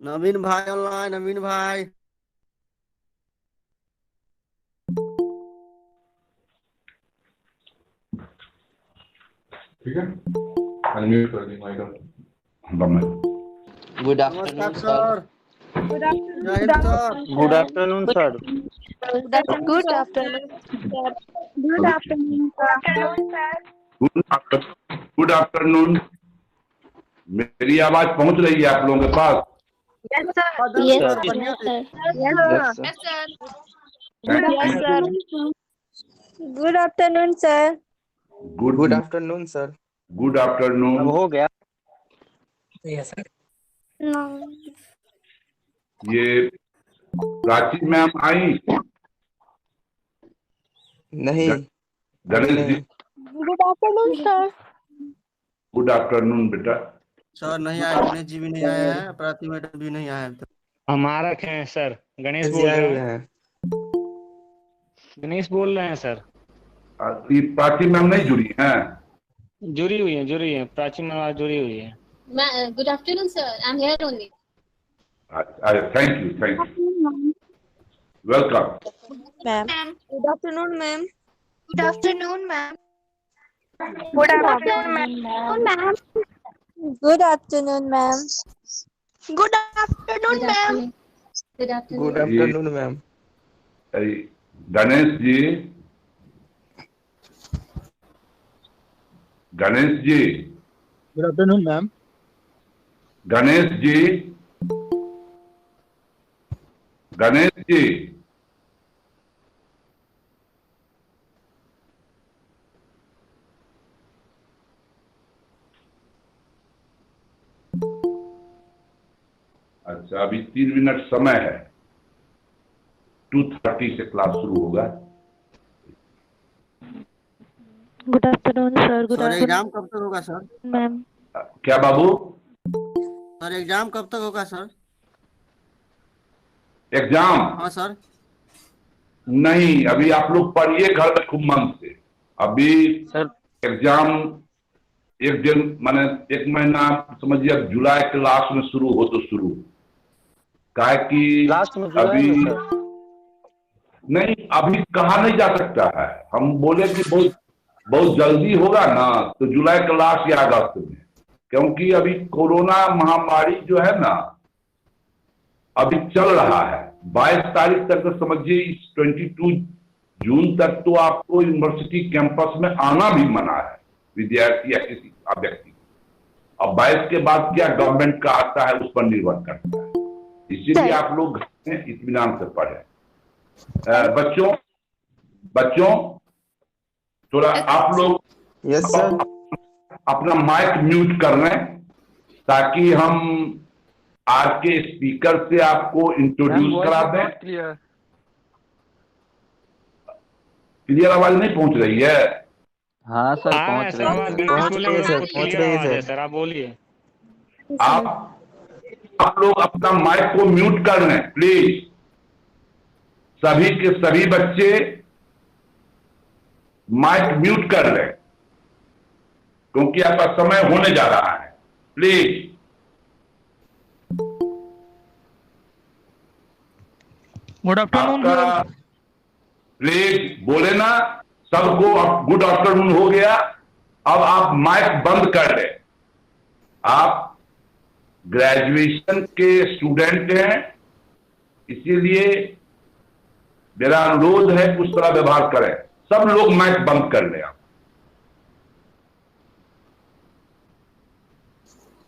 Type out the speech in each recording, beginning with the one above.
नवीन भाई ऑनलाइन, नवीन भाई। ठीक है, अनम्यूट कर दी माइक। बम्बई। गुड नमस्कार afternoon sir. Sir. Good afternoon, जय Hind sir. Good afternoon sir. Good afternoon, sir. Good afternoon, sir. Good afternoon. मेरी आवाज पहुंच रही है आप लोगों के पास? Yes, sir. जरूर Yes, सर, sir. बढ़िया से। Yes, yes sir. Sir. Yes, sir. Good afternoon, sir. Good afternoon sir. Good अब आफ्टरनून। हो गया। No. ये प्राची मैम आई? नहीं, अभी गणेश जी, नहीं। Good afternoon, sir. Good afternoon बेटा। सर नहीं आए, गणेश जी भी नहीं आए हैं, प्राची मैडम भी नहीं आए हैं अभी तक। हमारा क्या है सर? गणेश जी बोल आए रहे हुए हैं। हैं। गणेश बोल रहे हैं सर। ये प्राची मैम नहीं जुड़ी हैं? जुड़ी हुई है प्राची महाराज जुड़ी हुई है। Good afternoon, sir. I'm here only. Thank you, thank you, welcome. Ma'am. Good afternoon, ma'am. Good afternoon, ma'am. Good afternoon, ma'am. Good afternoon, ma'am. Good afternoon, ma'am. Good afternoon. Good afternoon ma'am. Ganesh ji, Ganesh ji, good afternoon ma'am. Ganesh ji, Ganesh ji, अच्छा अभी 3 minute समय है, 2:30 से class शुरू होगा। Good afternoon, sir. Good sir afternoon, exam कब तक होगा सर? ma'am. क्या बाबू? सर एग्जाम कब तक होगा सर? एग्जाम हाँ सर। नहीं, अभी आप लोग पढ़िए घर में खूब मन से। अभी सर एग्जाम एक दिन माने 1 महीना समझिए, अब जुलाई के लास्ट में शुरू हो तो शुरू, काहे कि लास्ट में जुलाई अभी में सर। नहीं, अभी कहा नहीं जा सकता है। हम बोले कि बहुत बहुत जल्दी होगा ना तो जुलाई के लास्ट या अगस्त में, क्योंकि अभी कोरोना महामारी जो है ना अभी चल रहा है। 22 तारीख तक तो समझिए, इस 22 जून तक तो आपको यूनिवर्सिटी कैंपस में आना भी मना है, विद्यार्थी या किसी व्यक्ति। अब 22 के बाद क्या गवर्नमेंट का आता है उस पर निर्भर करता है, इसीलिए आप लोग घर में इत्मीनान से पढ़े। बच्चों बच्चों थोड़ा आप लोग यस सर। अपना माइक म्यूट कर लें ताकि हम आज के स्पीकर से आपको इंट्रोड्यूस करा दें। क्लियर आवाज नहीं पहुंच रही है? हाँ सर, पहुंच सर रही आवाज है। गणेश पहुंच बोले रही है सर, बिल्कुल पहुंच क्लियर रही है आवाज है सर। सर, आप बोलिए। आप लोग अपना माइक को म्यूट कर लें प्लीज। सभी के सभी बच्चे माइक म्यूट कर लें, क्योंकि आपका समय होने जा रहा है। प्लीज गुड आफ्टरनून आपका, प्लीज बोले ना सबको। अब गुड आफ्टरनून हो गया, अब आप माइक बंद कर लें। आप ग्रेजुएशन के स्टूडेंट हैं, इसीलिए मेरा अनुरोध है कुछ तरह व्यवहार करें। सब लोग माइक बंद कर लें।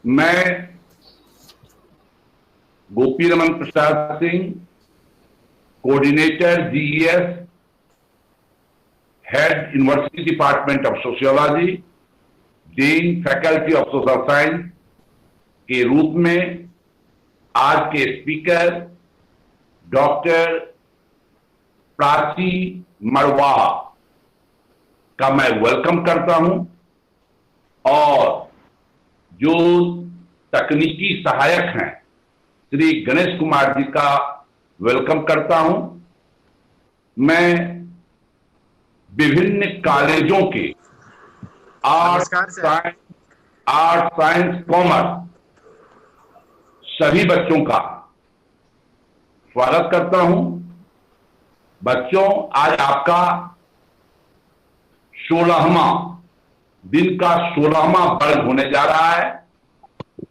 मैं Gopi Raman Prasad Singh, coordinator GES, head university department of sociology, dean faculty of social science के रूप में आज के स्पीकर डॉक्टर प्राची मरवाहा का मैं वेलकम करता हूं, और जो तकनीकी सहायक हैं श्री गणेश कुमार जी का वेलकम करता हूं। मैं विभिन्न कॉलेजों के आर्ट, साइंस, कॉमर्स सभी बच्चों का स्वागत करता हूं। बच्चों, आज आपका 16वां दिन का 16वां वर्ग होने जा रहा है।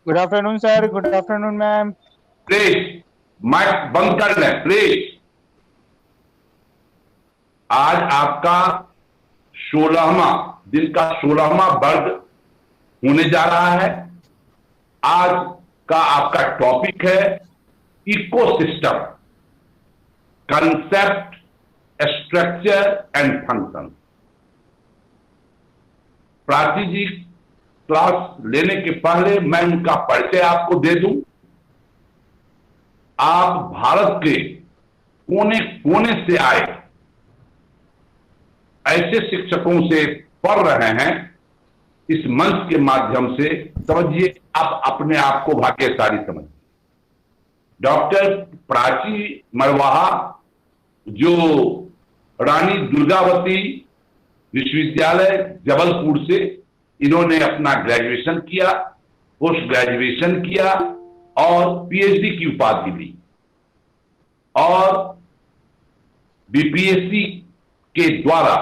Good afternoon sir, good afternoon ma'am. Please mic बंद कर लें प्लीज। आज आपका 16वां दिन का 16वां वर्ग होने जा रहा है। आज का आपका टॉपिक है ecosystem, concept, structure and function. Prachi ji class लेने के पहले मैं उनका परिचय आपको दे दूं। आप भारत के कोने कोने से आए ऐसे शिक्षकों से पढ़ रहे हैं। इस मंच के माध्यम से समझिए, आप अपने आप को भाग्यशाली समझिए। डॉक्टर प्राची मरवाहा, जो रानी दुर्गावती विश्वविद्यालय जबलपुर से इन्होंने अपना ग्रेजुएशन किया, पोस्ट ग्रेजुएशन किया और पीएचडी की उपाधि ली और बीपीएससी के द्वारा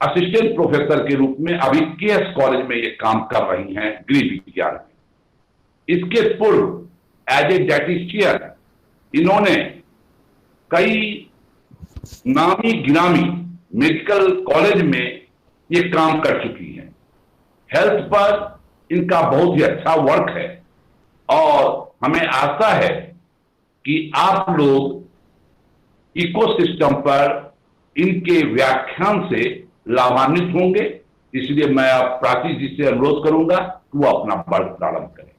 असिस्टेंट प्रोफेसर के रूप में अभी केएस कॉलेज में ये काम कर रही हैं गृह विज्ञान में। इसके पूर्व एज ए डायटिशियन इन्होंने कई नामी गिरामी मेडिकल कॉलेज में ये काम कर चुकी हैं। हेल्थ पर इनका बहुत ही अच्छा वर्क है और हमें आशा है कि आप लोग इकोसिस्टम पर इनके व्याख्यान से लाभान्वित होंगे। इसलिए मैं अब प्राची जी से अनुरोध करूंगा कि वो अपना वर्ग प्रारंभ करें।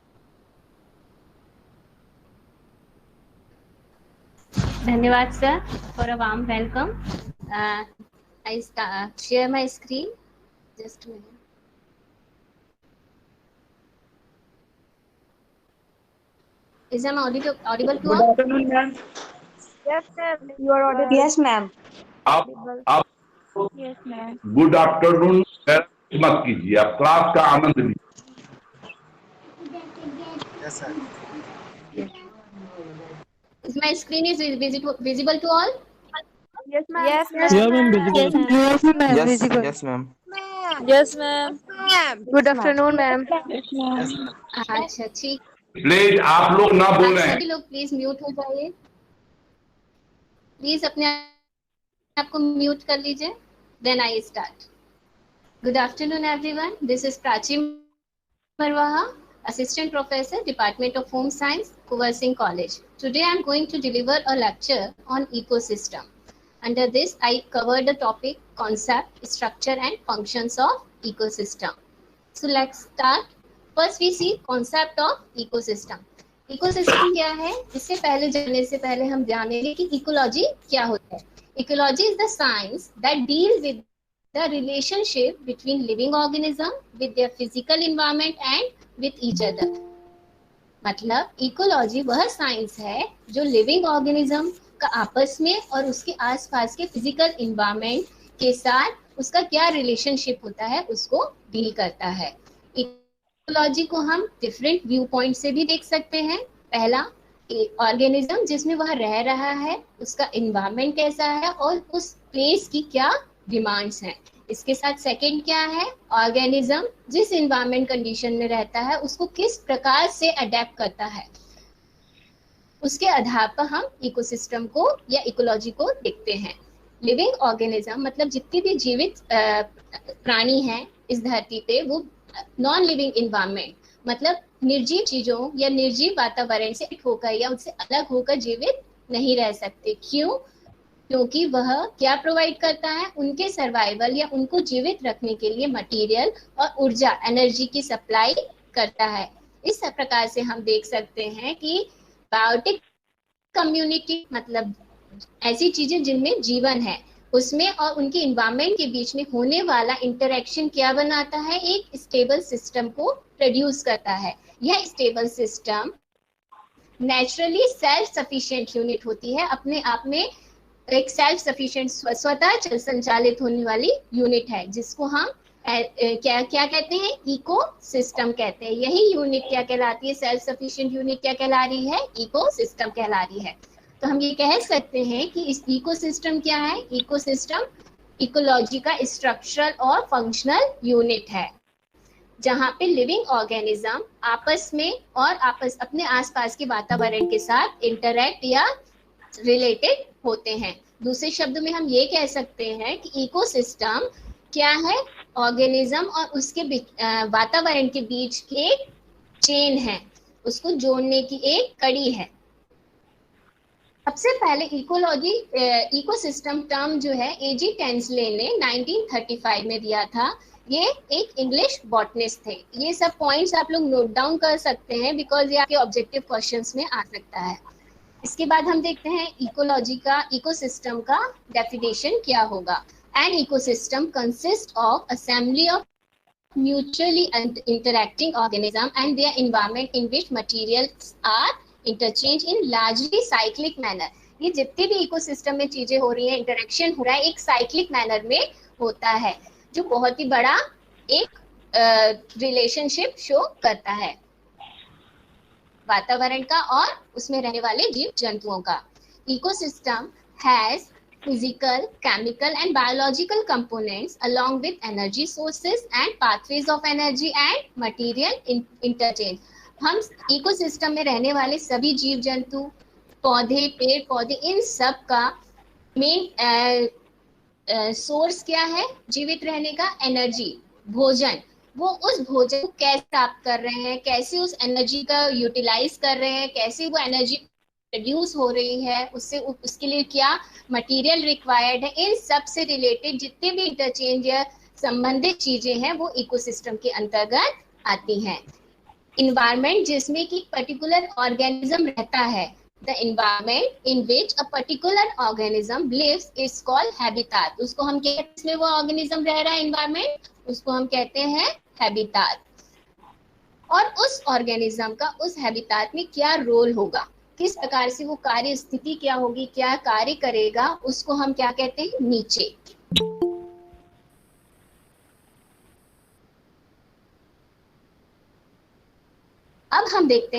धन्यवाद sir for a warm welcome. I share my screen. Just a minute. Is I audible to Good all? afternoon, ma'am. Yes, sir. You are audible. Yes, ma'am. आप Yes, ma'am. गुड आफ्टरनून मत कीजिए, आप class का आनंद लीजिए। Yes, sir. Is my screen is visible to all? Yes, ma'am. Yes, Yes, Yeah, ma'am, visible. Yes, ma'am. Yes, Visible. yes, ma'am. Yes, ma'am. Good afternoon, ma'am. Yes, ma'am. अच्छा ठीक। Please आप लोग ना आप बोलें। सभी लोग प्लीज म्यूट हो जाइए। प्लीज अपने आप को म्यूट कर लीजिए। Then I start. Good afternoon, everyone. This is Prachi Marwaha, Assistant Professor, Department of Home Science, Kuwar Singh College. Today I am going to deliver a lecture on ecosystem. Under this, I covered the topic concept, structure and functions of ecosystem. So let's start. First we see concept of ecosystem. Ecosystem क्या है? इससे पहले जानने से पहले हम जानेंगे कि ecology क्या होता है. Ecology is the science that deals with the relationship between living organism with their physical environment and with each other. मतलब इकोलॉजी वह साइंस है जो लिविंग ऑर्गेनिज्म का आपस में और उसके आसपास के फिजिकल एनवायरनमेंट के साथ उसका क्या रिलेशनशिप होता है उसको डील करता है। इकोलॉजी को हम डिफरेंट व्यू पॉइंट से भी देख सकते हैं। पहला, ऑर्गेनिज्म जिसमें वह रह रहा है उसका एनवायरनमेंट कैसा है और उस प्लेस की क्या डिमांड्स हैं। इसके साथ सेकंड क्या है, ऑर्गेनिज्म जिस एनवायरनमेंट कंडीशन में रहता है उसको किस प्रकार से अडेप्ट करता है। उसके आधार पर हम इकोसिस्टम को या इकोलॉजी को देखते हैं। लिविंग ऑर्गेनिज्म मतलब जितनी भी जीवित प्राणी हैं इस धरती पे वो नॉन लिविंग एनवायरनमेंट मतलब निर्जीव चीजों या निर्जीव वातावरण से होकर या उससे अलग होकर जीवित नहीं रह सकते। क्यों? क्योंकि वह क्या प्रोवाइड करता है, उनके सर्वाइवल या उनको जीवित रखने के लिए मटेरियल और ऊर्जा एनर्जी की सप्लाई करता है। इस प्रकार से हम देख सकते हैं कि बायोटिक कम्युनिटी मतलब ऐसी चीजें जिनमें जीवन है उसमें और उनके एनवायरनमेंट के बीच में होने वाला इंटरेक्शन क्या बनाता है, एक स्टेबल सिस्टम को प्रोड्यूस करता है। यह stable system naturally self sufficient unit होती है, अपने आप में एक सेल्फ सफिशिएंट स्वतः संचालित होने वाली यूनिट है जिसको हम क्या क्या कहते हैं, इको सिस्टम कहते हैं। यही यूनिट क्या कहलाती है, सेल्फ सफिशिएंट यूनिट क्या कहला रही है, इको सिस्टम कहला रही है। तो हम ये कह सकते हैं कि इस इको सिस्टम क्या है, इको सिस्टम इकोलॉजी का स्ट्रक्चरल और फंक्शनल यूनिट है, जहाँ पे लिविंग ऑर्गेनिज्म आपस में और अपने आसपास के वातावरण के साथ इंटरैक्ट या रिलेटेड होते हैं। दूसरे शब्दों में हम ये कह सकते हैं कि इकोसिस्टम क्या है, ऑर्गेनिज्म और उसके वातावरण के बीच की एक चेन है, उसको जोड़ने की एक कड़ी है। सबसे पहले इकोलॉजी इकोसिस्टम टर्म जो है एजी टेंसले ने 1935 में दिया था। ये एक इंग्लिश बॉटनिस्ट थे। ये सब पॉइंट्स आप लोग नोट डाउन कर सकते हैं बिकॉज ये आपके ऑब्जेक्टिव क्वेश्चंस में आ सकता है। इसके बाद हम देखते हैं इकोलॉजी का, इकोसिस्टम का डेफिनेशन क्या होगा। An ecosystem consist of assembly of mutually interacting organism and their environment in which materials are interchanged in largely cyclic manner। ये जितने भी इकोसिस्टम में चीजें हो रही हैं, इंटरेक्शन हो रहा है, एक साइक्लिक मैनर में होता है, जो बहुत ही बड़ा एक रिलेशनशिप शो करता है वातावरण का और उसमें रहने वाले जीव जंतुओं का। Ecosystem has physical, chemical and biological components along with energy sources and pathways of energy and material interchange। हम इकोसिस्टम में रहने वाले सभी जीव जंतु, पौधे, पेड़ पौधे, इन सब का मेन सोर्स क्या है जीवित रहने का, एनर्जी, भोजन। वो उस भोजन को कैसे प्राप्त कर रहे हैं, कैसे उस एनर्जी का यूटिलाइज कर रहे हैं, कैसे वो एनर्जी प्रोड्यूस हो रही है, उससे उसके लिए क्या मटेरियल रिक्वायर्ड है, इन सब से रिलेटेड जितने भी इंटरचेंज या संबंधित चीजें हैं वो इकोसिस्टम के अंतर्गत आती हैं। इन्वायरमेंट जिसमें कि पर्टिकुलर ऑर्गेनिज्म रहता है, the environment in which a particular organism lives is called habitat. उसको हम कहते हैं, इसमें वो ऑर्गेनिज्म रह रहा है इन्वायरमेंट, उसको हम कहते हैं हैबिtat। और उस ऑर्गेनिज्म का उस हैबिtat में क्या रोल होगा, किस प्रकार से वो कार्य स्थिति क्या होगी, क्या कार्य करेगा, उसको हम क्या कहते हैं, नीचे। अब हम देखते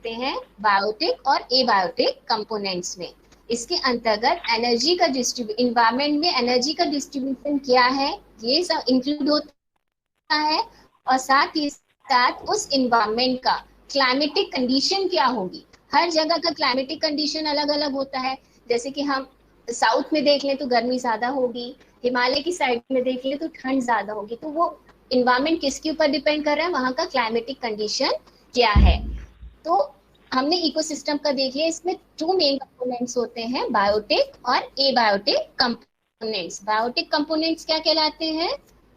हैं बायोटिक और एबायोटिक कंपोनेंट्स में। इसके अंतर्गत एनर्जी का इन्वायरमेंट में एनर्जी का डिस्ट्रीब्यूशन क्या है, ये सब इंक्लूड होता है। और साथ ही साथ उस इन्वायरमेंट का क्लाइमेटिक कंडीशन क्या होगी। हर जगह का क्लाइमेटिक कंडीशन अलग अलग होता है। जैसे कि हम साउथ में देख लें तो गर्मी ज्यादा होगी, हिमालय की साइड में देख लें तो ठंड ज्यादा होगी। तो वो इन्वायरमेंट किसके ऊपर डिपेंड कर रहा है, वहाँ का क्लाइमेटिक कंडीशन क्या है। तो हमने इकोसिस्टम का देख लिया, इसमें 2 मेन कंपोनेंट्स होते हैं, बायोटिक और एबायोटिक कंपोनेंट्स। बायोटिक कंपोनेंट्स क्या कहलाते हैं,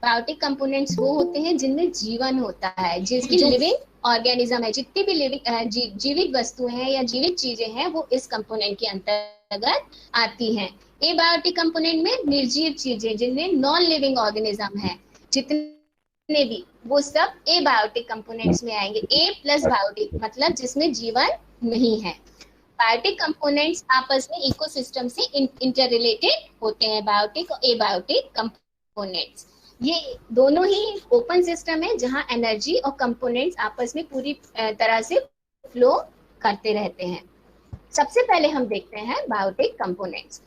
बायोटिक कंपोनेंट्स वो होते हैं जिनमें जीवन होता है, जिसकी लिविंग ऑर्गेनिज्म है, जितनी भी लिविंग जीवित वस्तुएं हैं या जीवित चीजें हैं वो इस कंपोनेंट के अंतर्गत आती हैं। एबायोटिक कंपोनेंट में निर्जीव चीजें जिनमें नॉन लिविंग ऑर्गेनिज्म है, जितने भी, वो सब एबायोटिक कंपोनेंट्स में आएंगे। ए प्लस बायोटिक मतलब जिसमें जीवन नहीं है। बायोटिक कंपोनेंट्स आपस में इकोसिस्टम से इंटररिलेटेड होते हैं, बायोटिक और एबायोटिक कंपोनेंट्स। ये दोनों ही ओपन सिस्टम है जहां एनर्जी और कंपोनेंट्स आपस में पूरी तरह से फ्लो करते रहते हैं। सबसे पहले हम देखते हैं बायोटिक कंपोनेंट्स।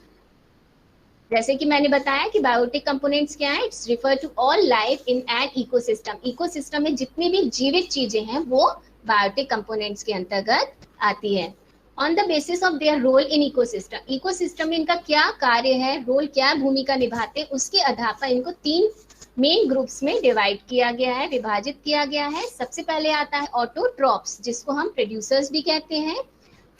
जैसे कि मैंने बताया कि बायोटिक कंपोनेंट्स क्या है, it's refer to all life in an ecosystem. Ecosystem में जितनी भी जीवित चीजें हैं वो बायोटिक कंपोनेंट्स के अंतर्गत आती है। On the basis of their role in ecosystem, ecosystem में इनका क्या कार्य है, रोल क्या भूमिका निभाते हैं, उसके आधार पर इनको 3 मेन ग्रुप्स में डिवाइड किया गया है, विभाजित किया गया है। सबसे पहले आता है ऑटोट्रॉप्स, जिसको हम प्रोड्यूसर्स भी कहते हैं।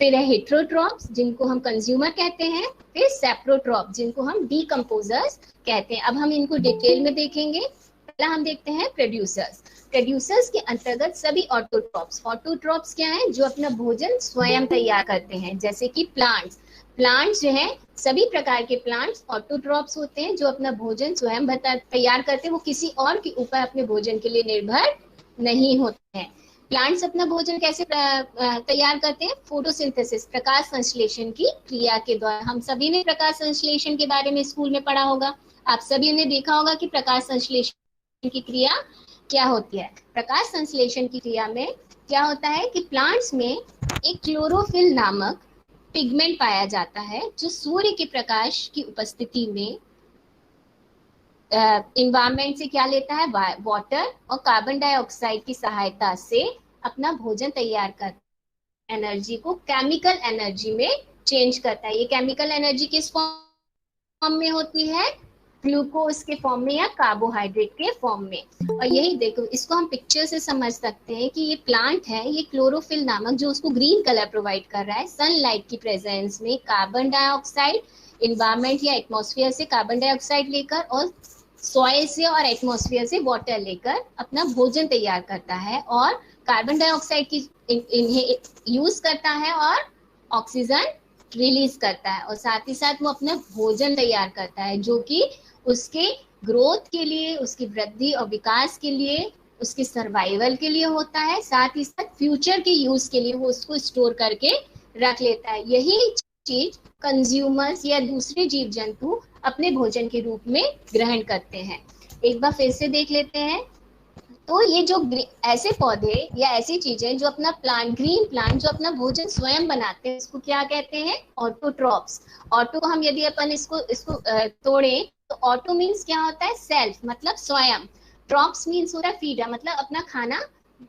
फिर है हेट्रोट्रॉप्स, जिनको हम कंज्यूमर कहते हैं। फिर सेप्रोट्रॉप, जिनको हम डीकंपोजर्स कहते हैं। अब हम इनको डिटेल में देखेंगे। पहला हम देखते हैं प्रोड्यूसर्स। प्रोड्यूसर्स के अंतर्गत सभी ऑटोट्रॉप्स। ऑटोट्रॉप्स क्या है, जो अपना भोजन स्वयं तैयार करते हैं, जैसे कि प्लांट्स जो है, सभी प्रकार के प्लांट्स ऑटोट्रॉप्स होते हैं जो अपना भोजन स्वयं तैयार करते हैं। वो किसी और के ऊपर अपने भोजन के लिए निर्भर नहीं होते हैं। प्लांट्स अपना भोजन कैसे तैयार करते हैं, फोटोसिंथेसिस, प्रकाश संश्लेषण की क्रिया के द्वारा। हम सभी ने प्रकाश संश्लेषण के बारे में स्कूल में पढ़ा होगा। आप सभी ने देखा होगा कि प्रकाश संश्लेषण की क्रिया क्या होती है। प्रकाश संश्लेषण की क्रिया में क्या होता है कि प्लांट्स में एक क्लोरोफिल नामक पिगमेंट पाया जाता है जो सूर्य के प्रकाश की उपस्थिति में इन्वायरमेंट से क्या लेता है, वाटर और कार्बन डाइऑक्साइड की सहायता से अपना भोजन तैयार करता है, एनर्जी को केमिकल एनर्जी में चेंज करता है। ये केमिकल एनर्जी किस फॉर्म में होती है, ग्लूकोज के फॉर्म में या कार्बोहाइड्रेट के फॉर्म में। और यही देखो, इसको हम पिक्चर से समझ सकते हैं कि ये प्लांट है, ये क्लोरोफिल नामक जो उसको ग्रीन कलर प्रोवाइड कर रहा है, सनलाइट की प्रेजेंस में कार्बन डाइऑक्साइड, इन्वायरमेंट या एटमॉस्फेयर से कार्बन डाइऑक्साइड लेकर और सॉइल से और एटमॉस्फेयर से वाटर लेकर अपना भोजन तैयार करता है और कार्बन डाइऑक्साइड की इन्हें यूज करता है और ऑक्सीजन रिलीज करता है और साथ ही साथ वो अपना भोजन तैयार करता है जो कि उसके ग्रोथ के लिए, उसकी वृद्धि और विकास के लिए, उसके सर्वाइवल के लिए होता है। साथ ही साथ फ्यूचर के यूज के लिए वो उसको स्टोर करके रख लेता है। यही चीज कंज्यूमर्स या दूसरे जीव जंतु अपने भोजन के रूप में ग्रहण करते हैं। एक बार फिर से देख लेते हैं। तो ये जो ऐसे पौधे या ऐसी चीजें जो अपना प्लांट, ग्रीन प्लांट जो अपना भोजन स्वयं बनाते हैं, इसको क्या कहते हैं, ऑटोट्रॉप्स। ऑटो हम यदि अपन इसको तोड़ें तो ऑटो मीन्स क्या होता है, सेल्फ मतलब स्वयं। ट्रॉप्स मीन्स होता है फीडर मतलब अपना खाना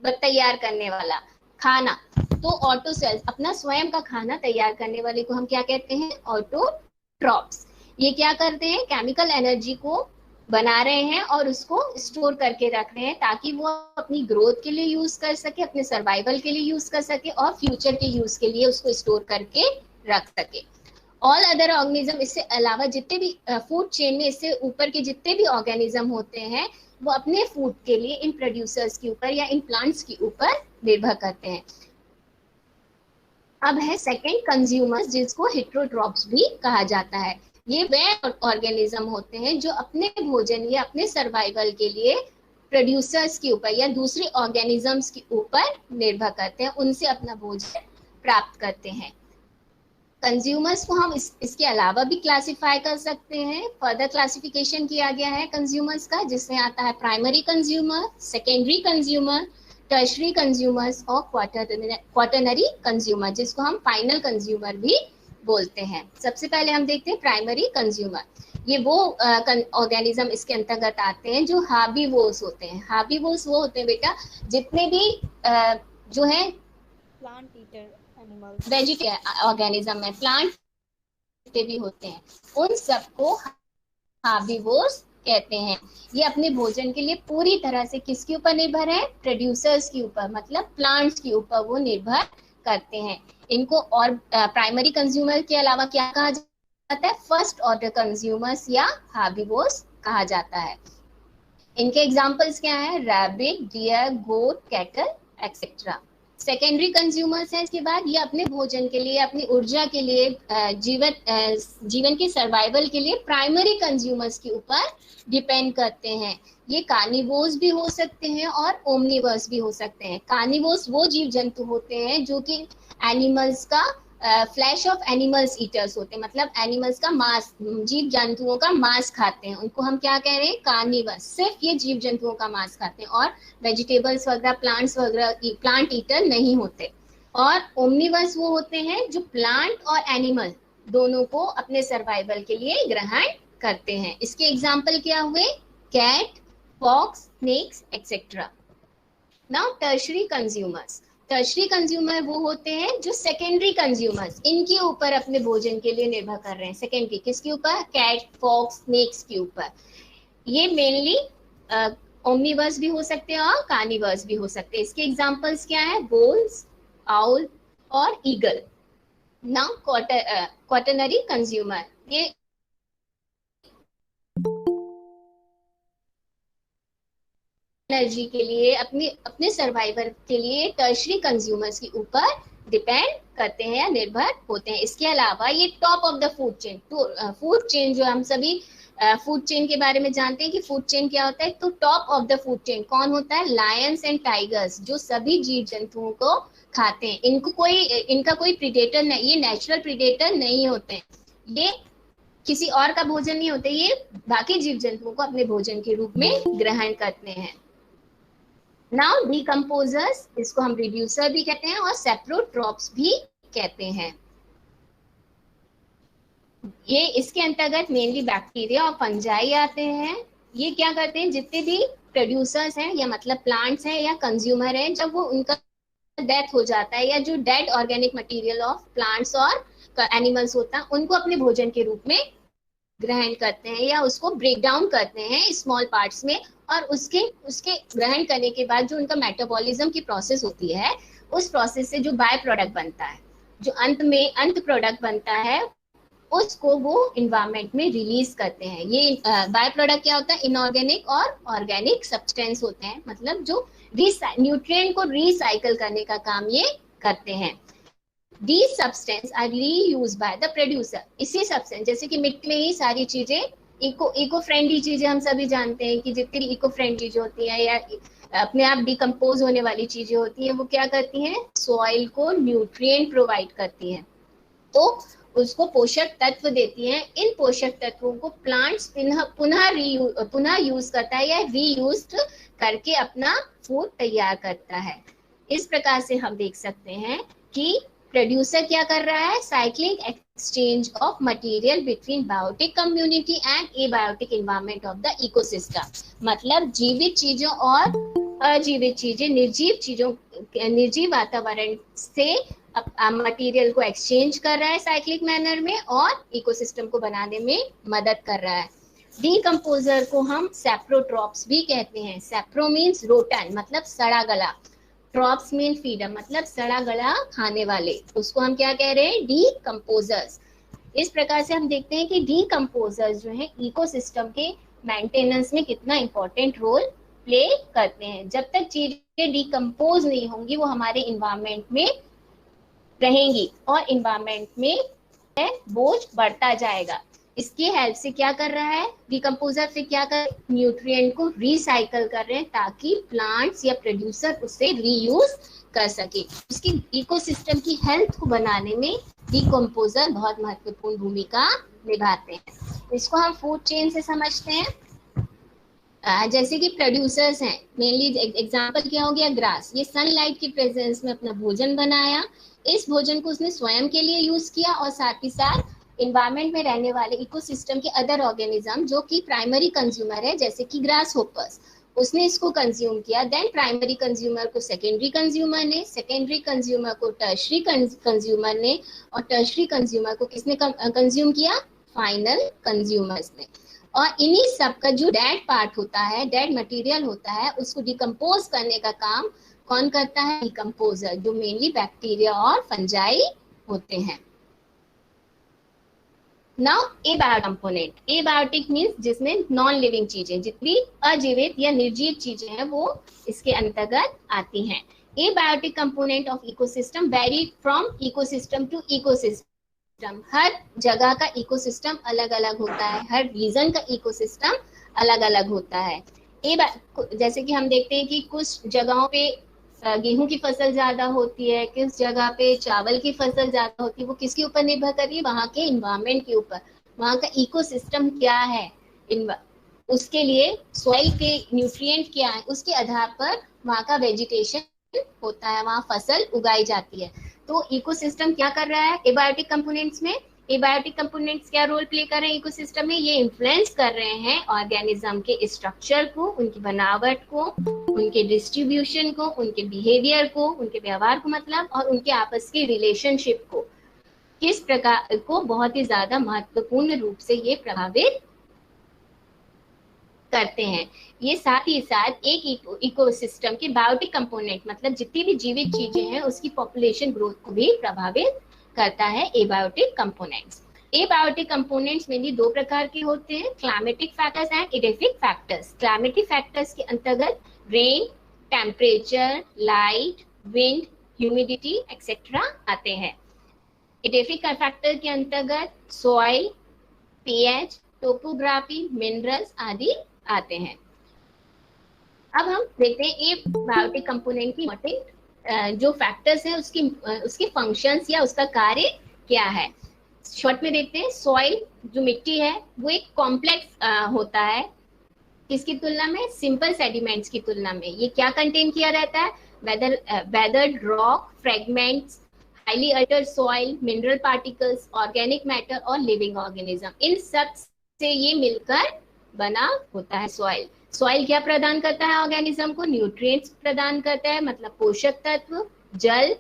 तैयार करने वाला खाना। तो ऑटो सेल्फ अपना स्वयं का खाना तैयार करने वाले को हम क्या कहते हैं, ऑटोट्रॉप्स। ये क्या करते हैं, केमिकल एनर्जी को बना रहे हैं और उसको स्टोर करके रख रहे हैं ताकि वो अपनी ग्रोथ के लिए यूज कर सके, अपने सर्वाइवल के लिए यूज कर सके और फ्यूचर के यूज के लिए उसको स्टोर करके रख सके। ऑल अदर ऑर्गेनिज्म, इससे अलावा जितने भी फूड चेन में इससे ऊपर के जितने भी ऑर्गेनिज्म होते हैं वो अपने फूड के लिए इन प्रोड्यूसर्स के ऊपर या इन प्लांट्स के ऊपर निर्भर करते हैं। अब है सेकंड, कंज्यूमर्स, जिसको हेटेरोट्रॉप्स भी कहा जाता है। ये वे ऑर्गेनिज्म होते हैं जो अपने भोजन या अपने सर्वाइवल के लिए प्रोड्यूसर्स के ऊपर या दूसरे ऑर्गेनिजम्स के ऊपर निर्भर करते हैं, उनसे अपना भोजन प्राप्त करते हैं। कंज्यूमर्स को हम इसके अलावा भी क्लासिफाई कर सकते हैं। फर्दर क्लासिफिकेशन किया गया है कंज्यूमर्स का, जिसमें आता है primary consumer, secondary consumer, tertiary consumers और क्वाटरनरी कंज्यूमर, जिसको हम फाइनल कंज्यूमर भी बोलते हैं। सबसे पहले हम देखते हैं प्राइमरी कंज्यूमर। ये वो ऑर्गेनिज्म इसके अंतर्गत आते हैं जो हार्बीवोर्स होते हैं। हार्बीवोर्स वो होते हैं बेटा जितने भी जो है plant eater animals, vegetarian organism है, प्लांट जितने भी होते हैं उन सबको हार्बीवोर्स कहते हैं। ये अपने भोजन के लिए पूरी तरह से किसके ऊपर निर्भर है, प्रोड्यूसर्स के ऊपर मतलब प्लांट्स के ऊपर वो निर्भर करते हैं। इनको और प्राइमरी कंज्यूमर के अलावा क्या कहा जाता है, फर्स्ट ऑर्डर कंज्यूमर्स या हार्बीवोर्स कहा जाता है। इनके एग्जांपल्स क्या है, रैबिट, डियर, गोट, कैटल एक्सेट्रा। सेकेंडरी कंज्यूमर्स है इसके बाद, ये अपने भोजन के लिए, अपनी ऊर्जा के लिए, जीवन के सर्वाइवल के लिए प्राइमरी कंज्यूमर्स के ऊपर डिपेंड करते हैं। ये कार्निवोर्स भी हो सकते हैं और ओमनिवर्स भी हो सकते हैं। कार्निवोर्स वो जीव जंतु होते हैं जो कि एनिमल्स का फ्लैश ऑफ एनिमल्स ईटर्स होते हैं, मतलब एनिमल्स का मांस, जीव जंतुओं का मांस खाते हैं, उनको हम क्या कह रहे हैं, कार्निवर्स। सिर्फ ये जीव जंतुओं का मांस खाते हैं और वेजिटेबल्स वगैरह, प्लांट्स वगैरह, प्लांट ईटर नहीं होते। और ओमनिवर्स वो होते हैं जो प्लांट और एनिमल दोनों को अपने सर्वाइवल के लिए ग्रहण करते हैं। इसके एग्जाम्पल क्या हुए, cat, fox, snakes etcetera. Now tertiary consumers. Tertiary consumer वो होते हैं जो सेकेंडरी कंज्यूमर्स, इनके ऊपर अपने भोजन के लिए निर्भर कर रहे हैं। सेकेंडरी किसके ऊपर, कैट, फॉक्स, स्नेक्स के ऊपर। ये मेनली ओमनिवर्स भी हो सकते हैं और कार्निवर्स भी हो सकते हैं। इसके एग्जांपल्स क्या है, बोल्स, आउल और ईगल। नाउ क्वाटरनरी कंज्यूमर, ये एनर्जी के लिए, अपने सर्वाइवल के लिए टर्शरी कंज्यूमर्स के ऊपर डिपेंड करते हैं या निर्भर होते हैं। इसके अलावा ये top of the food chain, तो फूड चेन जो हम सभी फूड चेन के बारे में जानते हैं कि फूड चेन क्या होता है, तो top of the food chain कौन होता है, लायंस एंड टाइगर्स, जो सभी जीव जंतुओं को खाते हैं। इनका कोई प्रीडेटर नहीं, ये नेचुरल प्रीडेटर नहीं होते हैं। ये किसी और का भोजन नहीं होते, ये बाकी जीव जंतुओं को अपने भोजन के रूप में ग्रहण करते हैं। नाउ डिकम्पोजर्स, इसको हम रिड्यूसर भी कहते हैं और सेप्रोट्रॉप्स भी कहते हैं। ये इसके अंतर्गत मेनली बैक्टीरिया और फंजाई आते हैं। ये क्या करते हैं, जितने भी प्रोड्यूसर्स हैं या मतलब प्लांट्स हैं या कंज्यूमर हैं, जब वो उनका डेथ हो जाता है या जो dead organic material of plants और एनिमल्स होता है, उनको अपने भोजन के रूप में ग्रहण करते हैं या उसको ब्रेक डाउन करते हैं स्मॉल पार्ट्स में, और उसके ग्रहण करने के बाद जो उनका मेटाबॉलिज्म की प्रोसेस होती है, उस प्रोसेस से जो बाय प्रोडक्ट बनता है, जो अंत प्रोडक्ट बनता है, उसको वो इन्वायरमेंट में रिलीज करते हैं। ये बाय प्रोडक्ट क्या होता है, इनऑर्गेनिक और ऑर्गेनिक सब्सटेंस होते हैं, मतलब जो न्यूट्रिएंट को रिसाइकल करने का काम ये करते हैं। These substances are reused by the producer। इसी सब्सटेंस, जैसे कि मिट्टी में ही सारी चीजें इको फ्रेंडली चीजें हम सभी जानते हैं कि जितनी इको फ्रेंडली जो होती है या अपने आप डिकम्पोज होने वाली चीजें होती हैं, वो क्या करती हैं, सॉइल को न्यूट्रिएंट प्रोवाइड करती हैं, तो उसको पोषक तत्व देती हैं। इन पोषक तत्वों को प्लांट्स पुनः यूज करता है या रीयूज करके अपना फूड तैयार करता है। इस प्रकार से हम देख सकते हैं कि प्रोड्यूसर क्या कर रहा है, cycling exchange of material between biotic community and abiotic environment of the ecosystem. मतलब जीवित चीजों और अजीवित चीजें, निर्जीव वातावरण से मटेरियल को एक्सचेंज कर रहा है साइक्लिक मैनर में और इकोसिस्टम को बनाने में मदद कर रहा है। डीकम्पोजर को हम सेप्रोट्रॉप्स भी कहते हैं। सेप्रो मीन्स रोटन, मतलब सड़ा गला, ट्रॉप्स मीन फीडर, मतलब सड़ा गला खाने वाले, उसको हम क्या कह रहे हैं, डीकम्पोजर्स। इस प्रकार से हम देखते हैं कि डीकम्पोजर्स जो है इकोसिस्टम के मेंटेनेंस में कितना इंपॉर्टेंट रोल प्ले करते हैं। जब तक चीजें डीकम्पोज नहीं होंगी, वो हमारे इन्वायरमेंट में रहेंगी और इन्वायरमेंट में बोझ बढ़ता जाएगा। इसकी हेल्प से क्या कर रहा है, डिकम्पोजर से क्या कर, न्यूट्रिएंट को रिसाइकल कर रहे हैं ताकि प्लांट्स या प्रोड्यूसर उसे रीयूज कर सके। उसकी इकोसिस्टम की हेल्थ को बनाने में डिकम्पोजर बहुत महत्वपूर्ण भूमिका निभाते हैं। इसको हम फूड चेन से समझते हैं। जैसे कि प्रोड्यूसर्स हैं, मेनली एग्जांपल क्या हो गया, ग्रास। ये सनलाइट की प्रेजेंस में अपना भोजन बनाया, इस भोजन को उसने स्वयं के लिए यूज किया और साथ ही साथ इन्वायरमेंट में रहने वाले इकोसिस्टम के अदर ऑर्गेनिज्म जो कि प्राइमरी कंज्यूमर है, जैसे कि ग्रास होपर्स, उसने इसको कंज्यूम किया। देन प्राइमरी कंज्यूमर को सेकेंडरी कंज्यूमर ने, सेकेंडरी कंज्यूमर को टर्शरी कंज्यूमर ने, और टर्शरी कंज्यूमर को किसने कंज्यूम किया, फाइनल कंज्यूमर्स ने। और इन्हीं सब का जो डेड पार्ट होता है, डेड मटेरियल होता है, उसको डिकम्पोज करने का काम कौन करता है, डिकम्पोजर, जो मेनली बैक्टीरिया और फंजाई होते हैं। Now abiotic component, abiotic means जिसमें नॉन लिविंग चीजें, जितनी अजीवित या निर्जीव चीजें हैं वो इसके अंतर्गत आती हैं। Abiotic component of ecosystem very from ecosystem to ecosystem. हर जगह का इकोसिस्टम अलग अलग होता है, हर रीजन का इकोसिस्टम अलग अलग होता है। जैसे कि हम देखते हैं कि कुछ जगहों पे गेहूं की फसल ज्यादा होती है, किस जगह पे चावल की फसल ज्यादा होती है, वो किसके ऊपर निर्भर कर रही है, वहाँ के इन्वायरमेंट के ऊपर, वहाँ का इकोसिस्टम क्या है, उसके लिए सॉइल के न्यूट्रिएंट क्या है, उसके आधार पर वहाँ का वेजिटेशन होता है, वहाँ फसल उगाई जाती है। तो इकोसिस्टम क्या कर रहा है एबायोटिक कंपोनेंट्स में, एबायोटिक कंपोनेंट्स क्या रोल प्ले कर रहे हैं इकोसिस्टम में, ये इन्फ्लुएंस कर रहे हैं ऑर्गेनिज्म के स्ट्रक्चर को, उनकी बनावट को, उनके डिस्ट्रीब्यूशन को, उनके बिहेवियर को, उनके व्यवहार को मतलब, और उनके आपस की रिलेशनशिप को, किस प्रकार को बहुत ही ज्यादा महत्वपूर्ण रूप से ये प्रभावित करते हैं। ये साथ ही साथ एक इकोसिस्टम के बायोटिक कंपोनेंट मतलब जितनी भी जीवित चीजें हैं उसकी पॉपुलेशन ग्रोथ को भी प्रभावित करता है abiotic components. Abiotic components mainly दो प्रकार के होते हैं, climatic factors and edaphic factors. Climatic factors के अंतर्गत rain, temperature, light, wind, humidity etcetera आते हैं। एडेफिक फैक्टर के अंतर्गत सॉइल, पीएच, टोपोग्राफी, मिनरल्स आदि आते हैं। अब हम देखते हैं एबायोटिक कंपोनेंट की इंपॉर्टेंट जो फैक्टर्स हैं उसके फंक्शंस या उसका कार्य क्या है। शॉर्ट में देखते हैं, सॉइल जो मिट्टी है वो एक कॉम्प्लेक्स होता है, किसकी तुलना में, सिंपल सेडिमेंट्स की तुलना में। ये क्या कंटेन किया रहता है, weathered rock fragments, highly Altered soil, mineral particles, organic matter और लिविंग ऑर्गेनिज्म, इन सब से ये मिलकर बना होता है सॉइल। सॉइल क्या प्रदान करता है ऑर्गेनिज्म को, न्यूट्रिएंट्स प्रदान करता है, मतलब पोषक तत्व, जल,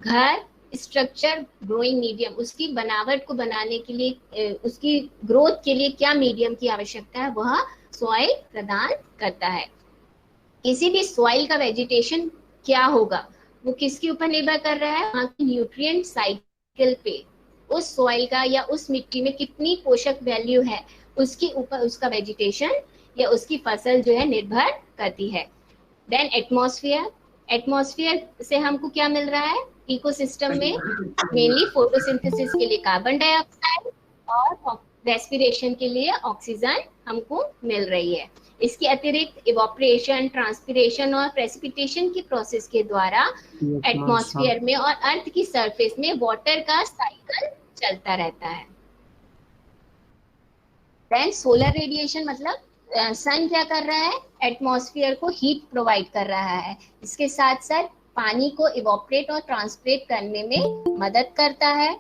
घर, स्ट्रक्चर, ग्रोइंग मीडियम, उसकी बनावट को बनाने के लिए, उसकी ग्रोथ के लिए क्या मीडियम की आवश्यकता है वह सॉइल प्रदान करता है। किसी भी सॉइल का वेजिटेशन क्या होगा वो किसके ऊपर निर्भर कर रहा है, वहाँ की न्यूट्रिएंट साइकिल पे, उस सॉइल का या उस मिट्टी में कितनी पोषक वैल्यू है उसके ऊपर उसका वेजिटेशन या उसकी फसल जो है निर्भर करती है। देन एटमॉस्फेयर, एटमॉस्फेयर से हमको क्या मिल रहा है, इकोसिस्टम में मेनली फोटोसिंथेसिस के लिए कार्बन डाइऑक्साइड और रेस्पिरेशन के लिए ऑक्सीजन हमको मिल रही है। इसके अतिरिक्त इवोपरेशन, ट्रांसपिरेशन और प्रेसिपिटेशन की प्रोसेस के द्वारा एटमॉस्फेयर में और अर्थ की सरफेस में वाटर का साइकिल चलता रहता है। देन सोलर रेडिएशन, मतलब सन क्या कर रहा है, एटमॉस्फेयर को हीट प्रोवाइड कर रहा है, इसके साथ साथ पानी को इवोपरेट और ट्रांसपिरेट करने में मदद करता है।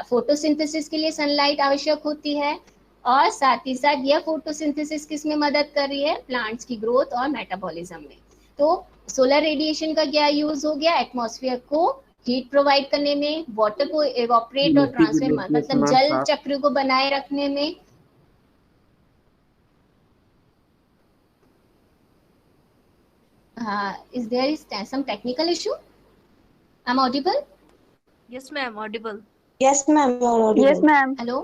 फोटोसिंथेसिस के लिए सनलाइट आवश्यक होती है और साथ ही साथ यह फोटोसिंथेसिस किस में मदद कर रही है, प्लांट्स की ग्रोथ और मेटाबॉलिज्म में। तो सोलर रेडिएशन का क्या यूज हो गया, एटमॉस्फेयर को हीट प्रोवाइड करने में, वाटर को इवोपरेट और ट्रांसफर मतलब जल चक्र को बनाए रखने में। Is there some technical issue? I'm audible? Yes, ma'am. Audible. Yes, ma'am. Yes, ma'am. Hello?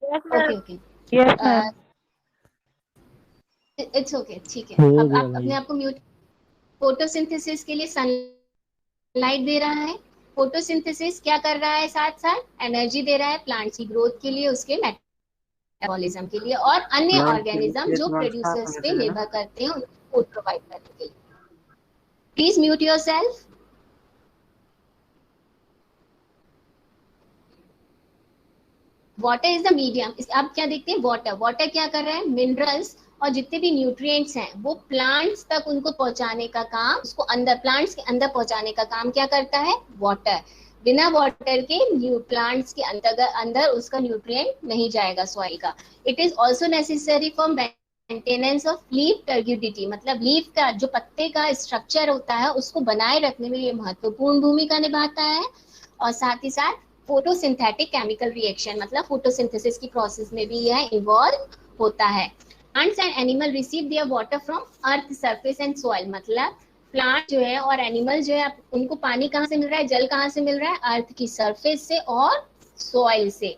Yes, ma'am. Okay. Yes, ma'am. It's okay. ठीक है। अब आप अपने आप को म्यूट। फोटोसिंथेसिस के लिए सनलाइट दे रहा है, फोटोसिंथेसिस क्या कर रहा है, साथ साथ एनर्जी दे रहा है प्लांट्स की ग्रोथ के लिए, उसके मेटाबॉलिज्म के लिए और अन्य ऑर्गेनिज्म जो प्रोड्यूसर्स पे निर्भर करते हैं उनको फूड प्रोवाइड करने के लिए। Please mute yourself. Water is the medium. अब क्या देखते हैं, वाटर, वाटर क्या कर रहा है, मिनरल्स और जितने भी न्यूट्रिएंट्स हैं वो प्लांट्स तक उनको पहुंचाने का काम, उसको अंदर प्लांट्स के अंदर पहुंचाने का काम क्या करता है, वाटर। बिना वाटर के प्लांट्स के अंदर उसका न्यूट्रिएंट नहीं जाएगा सॉइल का। It is also necessary for maintenance of leaf turgidity, मतलब लीफ का जो पत्ते का स्ट्रक्चर होता है उसको बनाए रखने में ये महत्वपूर्ण भूमिका निभाता है। और साथ ही साथ फोटोसिंथेटिक केमिकल रिएक्शन, मतलब फोटोसिंथेसिस की प्रोसेस में भी यह इन्वॉल्व होता है। Plants and animal receive there water from earth surface and soil, मतलब प्लांट जो है और एनिमल जो है उनको पानी कहाँ से मिल रहा है, जल कहाँ से मिल रहा है, अर्थ की सरफेस से और सॉइल से।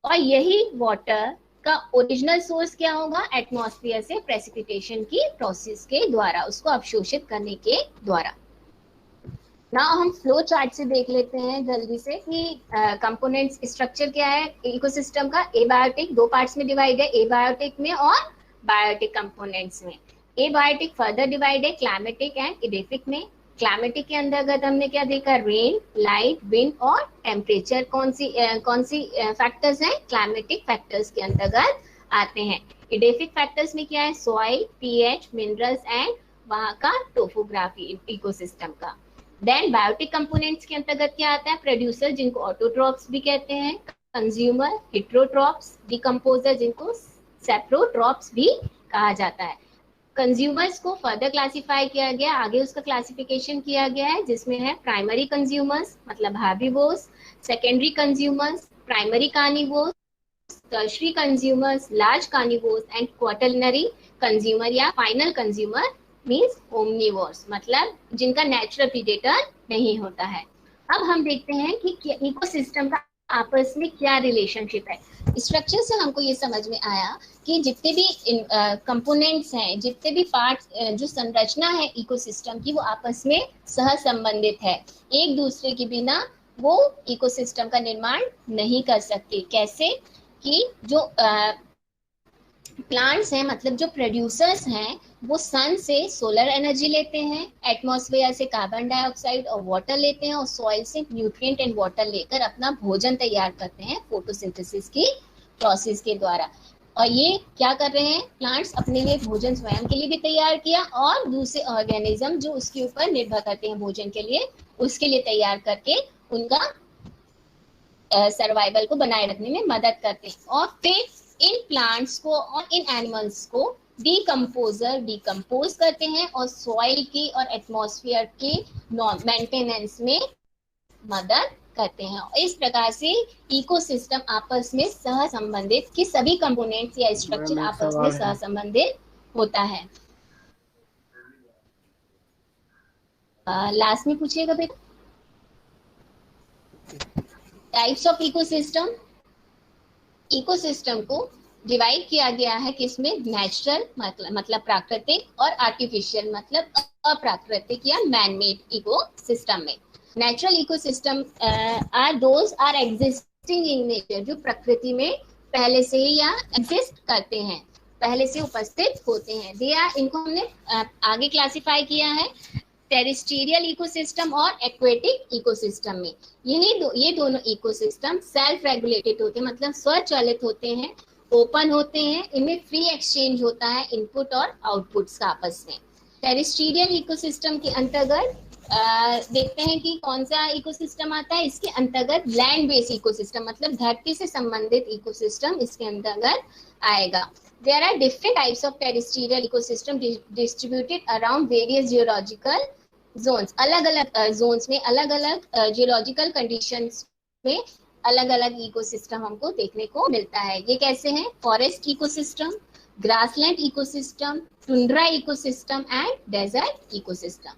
और यही वाटर का ओरिजिनल सोर्स क्या होगा, एटमॉस्फेयर से प्रेसिपिटेशन की प्रोसेस के द्वारा, उसको अवशोषित करने के द्वारा। ना हम फ्लो चार्ट से देख लेते हैं जल्दी से कि कंपोनेंट्स स्ट्रक्चर क्या है इकोसिस्टम का। एबायोटिक दो पार्ट्स में डिवाइड है, एबायोटिक में और बायोटिक कंपोनेंट्स में। एबायोटिक फर्दर डिवाइड है क्लाइमेटिक एंड इडेफिक में। क्लाइमेटिक के अंतर्गत हमने क्या देखा, रेन, लाइट, विंड और टेम्परेचर कौन सी फैक्टर्स हैं, क्लाइमेटिक फैक्टर्स के अंतर्गत आते हैं। इडेफिक फैक्टर्स में क्या है, सॉइल, पीएच, मिनरल्स एंड वहाँ का टोपोग्राफी इकोसिस्टम का। देन बायोटिक कंपोनेंट्स के अंतर्गत क्या आता है, प्रोड्यूसर जिनको ऑटोट्रॉप्स भी कहते हैं, कंज्यूमर हेटेरोट्रॉप्स, डिकम्पोजर जिनको सेप्रोट्रॉप्स भी कहा जाता है। कंज्यूमर्स को फर्दर क्लासिफाई किया गया, आगे उसका क्लासिफिकेशन किया गया है जिसमें है प्राइमरी कंज्यूमर्स मतलब herbivores, secondary consumers primary carnivores, tertiary consumers large carnivores and quaternary consumer या फाइनल कंज्यूमर मींस ओमनिवोर्स, मतलब जिनका नेचुरल प्रीडेटर नहीं होता है। अब हम देखते हैं कि इकोसिस्टम का आपस में क्या रिलेशनशिप है। स्ट्रक्चर से हमको ये समझ में आया कि जितने भी कंपोनेंट्स हैं, जितने भी पार्ट्स, जो संरचना है इकोसिस्टम की, वो आपस में सह संबंधित है। एक दूसरे के बिना वो इकोसिस्टम का निर्माण नहीं कर सकते। कैसे कि जो प्लांट्स हैं मतलब जो प्रोड्यूसर्स हैं वो सन से सोलर एनर्जी लेते हैं, एटमॉस्फेयर से कार्बन डाइऑक्साइड और वाटर लेते हैं, और सॉइल से न्यूट्रिएंट एंड वाटर लेकर अपना भोजन तैयार करते हैं फोटोसिंथेसिस की प्रोसेस के द्वारा। और ये क्या कर रहे हैं, प्लांट्स अपने लिए भोजन स्वयं के लिए भी तैयार किया और दूसरे ऑर्गेनिज्म जो उसके ऊपर निर्भर करते हैं भोजन के लिए, उसके लिए तैयार करके उनका सर्वाइवल को बनाए रखने में मदद करते हैं। और फिर इन प्लांट्स को और इन एनिमल्स को डिकम्पोज करते हैं और सॉइल की और एटमॉस्फेयर की मेंटेनेंस में मदद करते हैं। इस प्रकार से इकोसिस्टम आपस में सह संबंधित कि सभी कंपोनेंट्स या स्ट्रक्चर आपस में सह संबंधित होता है। लास्ट में पूछिएगा बेटा, टाइप्स ऑफ इकोसिस्टम। इकोसिस्टम को डिवाइड किया गया है किसमें, नेचुरल मतलब प्राकृतिक और आर्टिफिशियल मतलब अप्राकृतिक या मैन मेड इकोसिस्टम में। Natural ecosystem are existing in nature, जो प्रकृति में पहले से ही या एग्जिस्ट करते हैं, पहले से उपस्थित होते हैं। इनको हमने आगे क्लासिफाई किया है टेरेस्ट्रियल इकोसिस्टम और एक्वेटिक इकोसिस्टम में। ये दोनों इकोसिस्टम सेल्फ रेगुलेटेड होते हैं, मतलब स्वचालित होते हैं, ओपन होते हैं, इनमें फ्री एक्सचेंज होता है इनपुट और आउटपुट्स का आपस में। टेरेस्ट्रियल इकोसिस्टम के अंतर्गत देखते हैं कि कौन सा इकोसिस्टम आता है। इसके अंतर्गत लैंड बेस्ड इकोसिस्टम मतलब धरती से संबंधित इकोसिस्टम इसके अंतर्गत आएगा। There are different types of terrestrial ecosystem distributed around various geological zones. अलग अलग zones में अलग अलग geological conditions में अलग अलग इकोसिस्टम हमको देखने को मिलता है। ये कैसे हैं, forest ecosystem, grassland ecosystem, tundra ecosystem and desert ecosystem.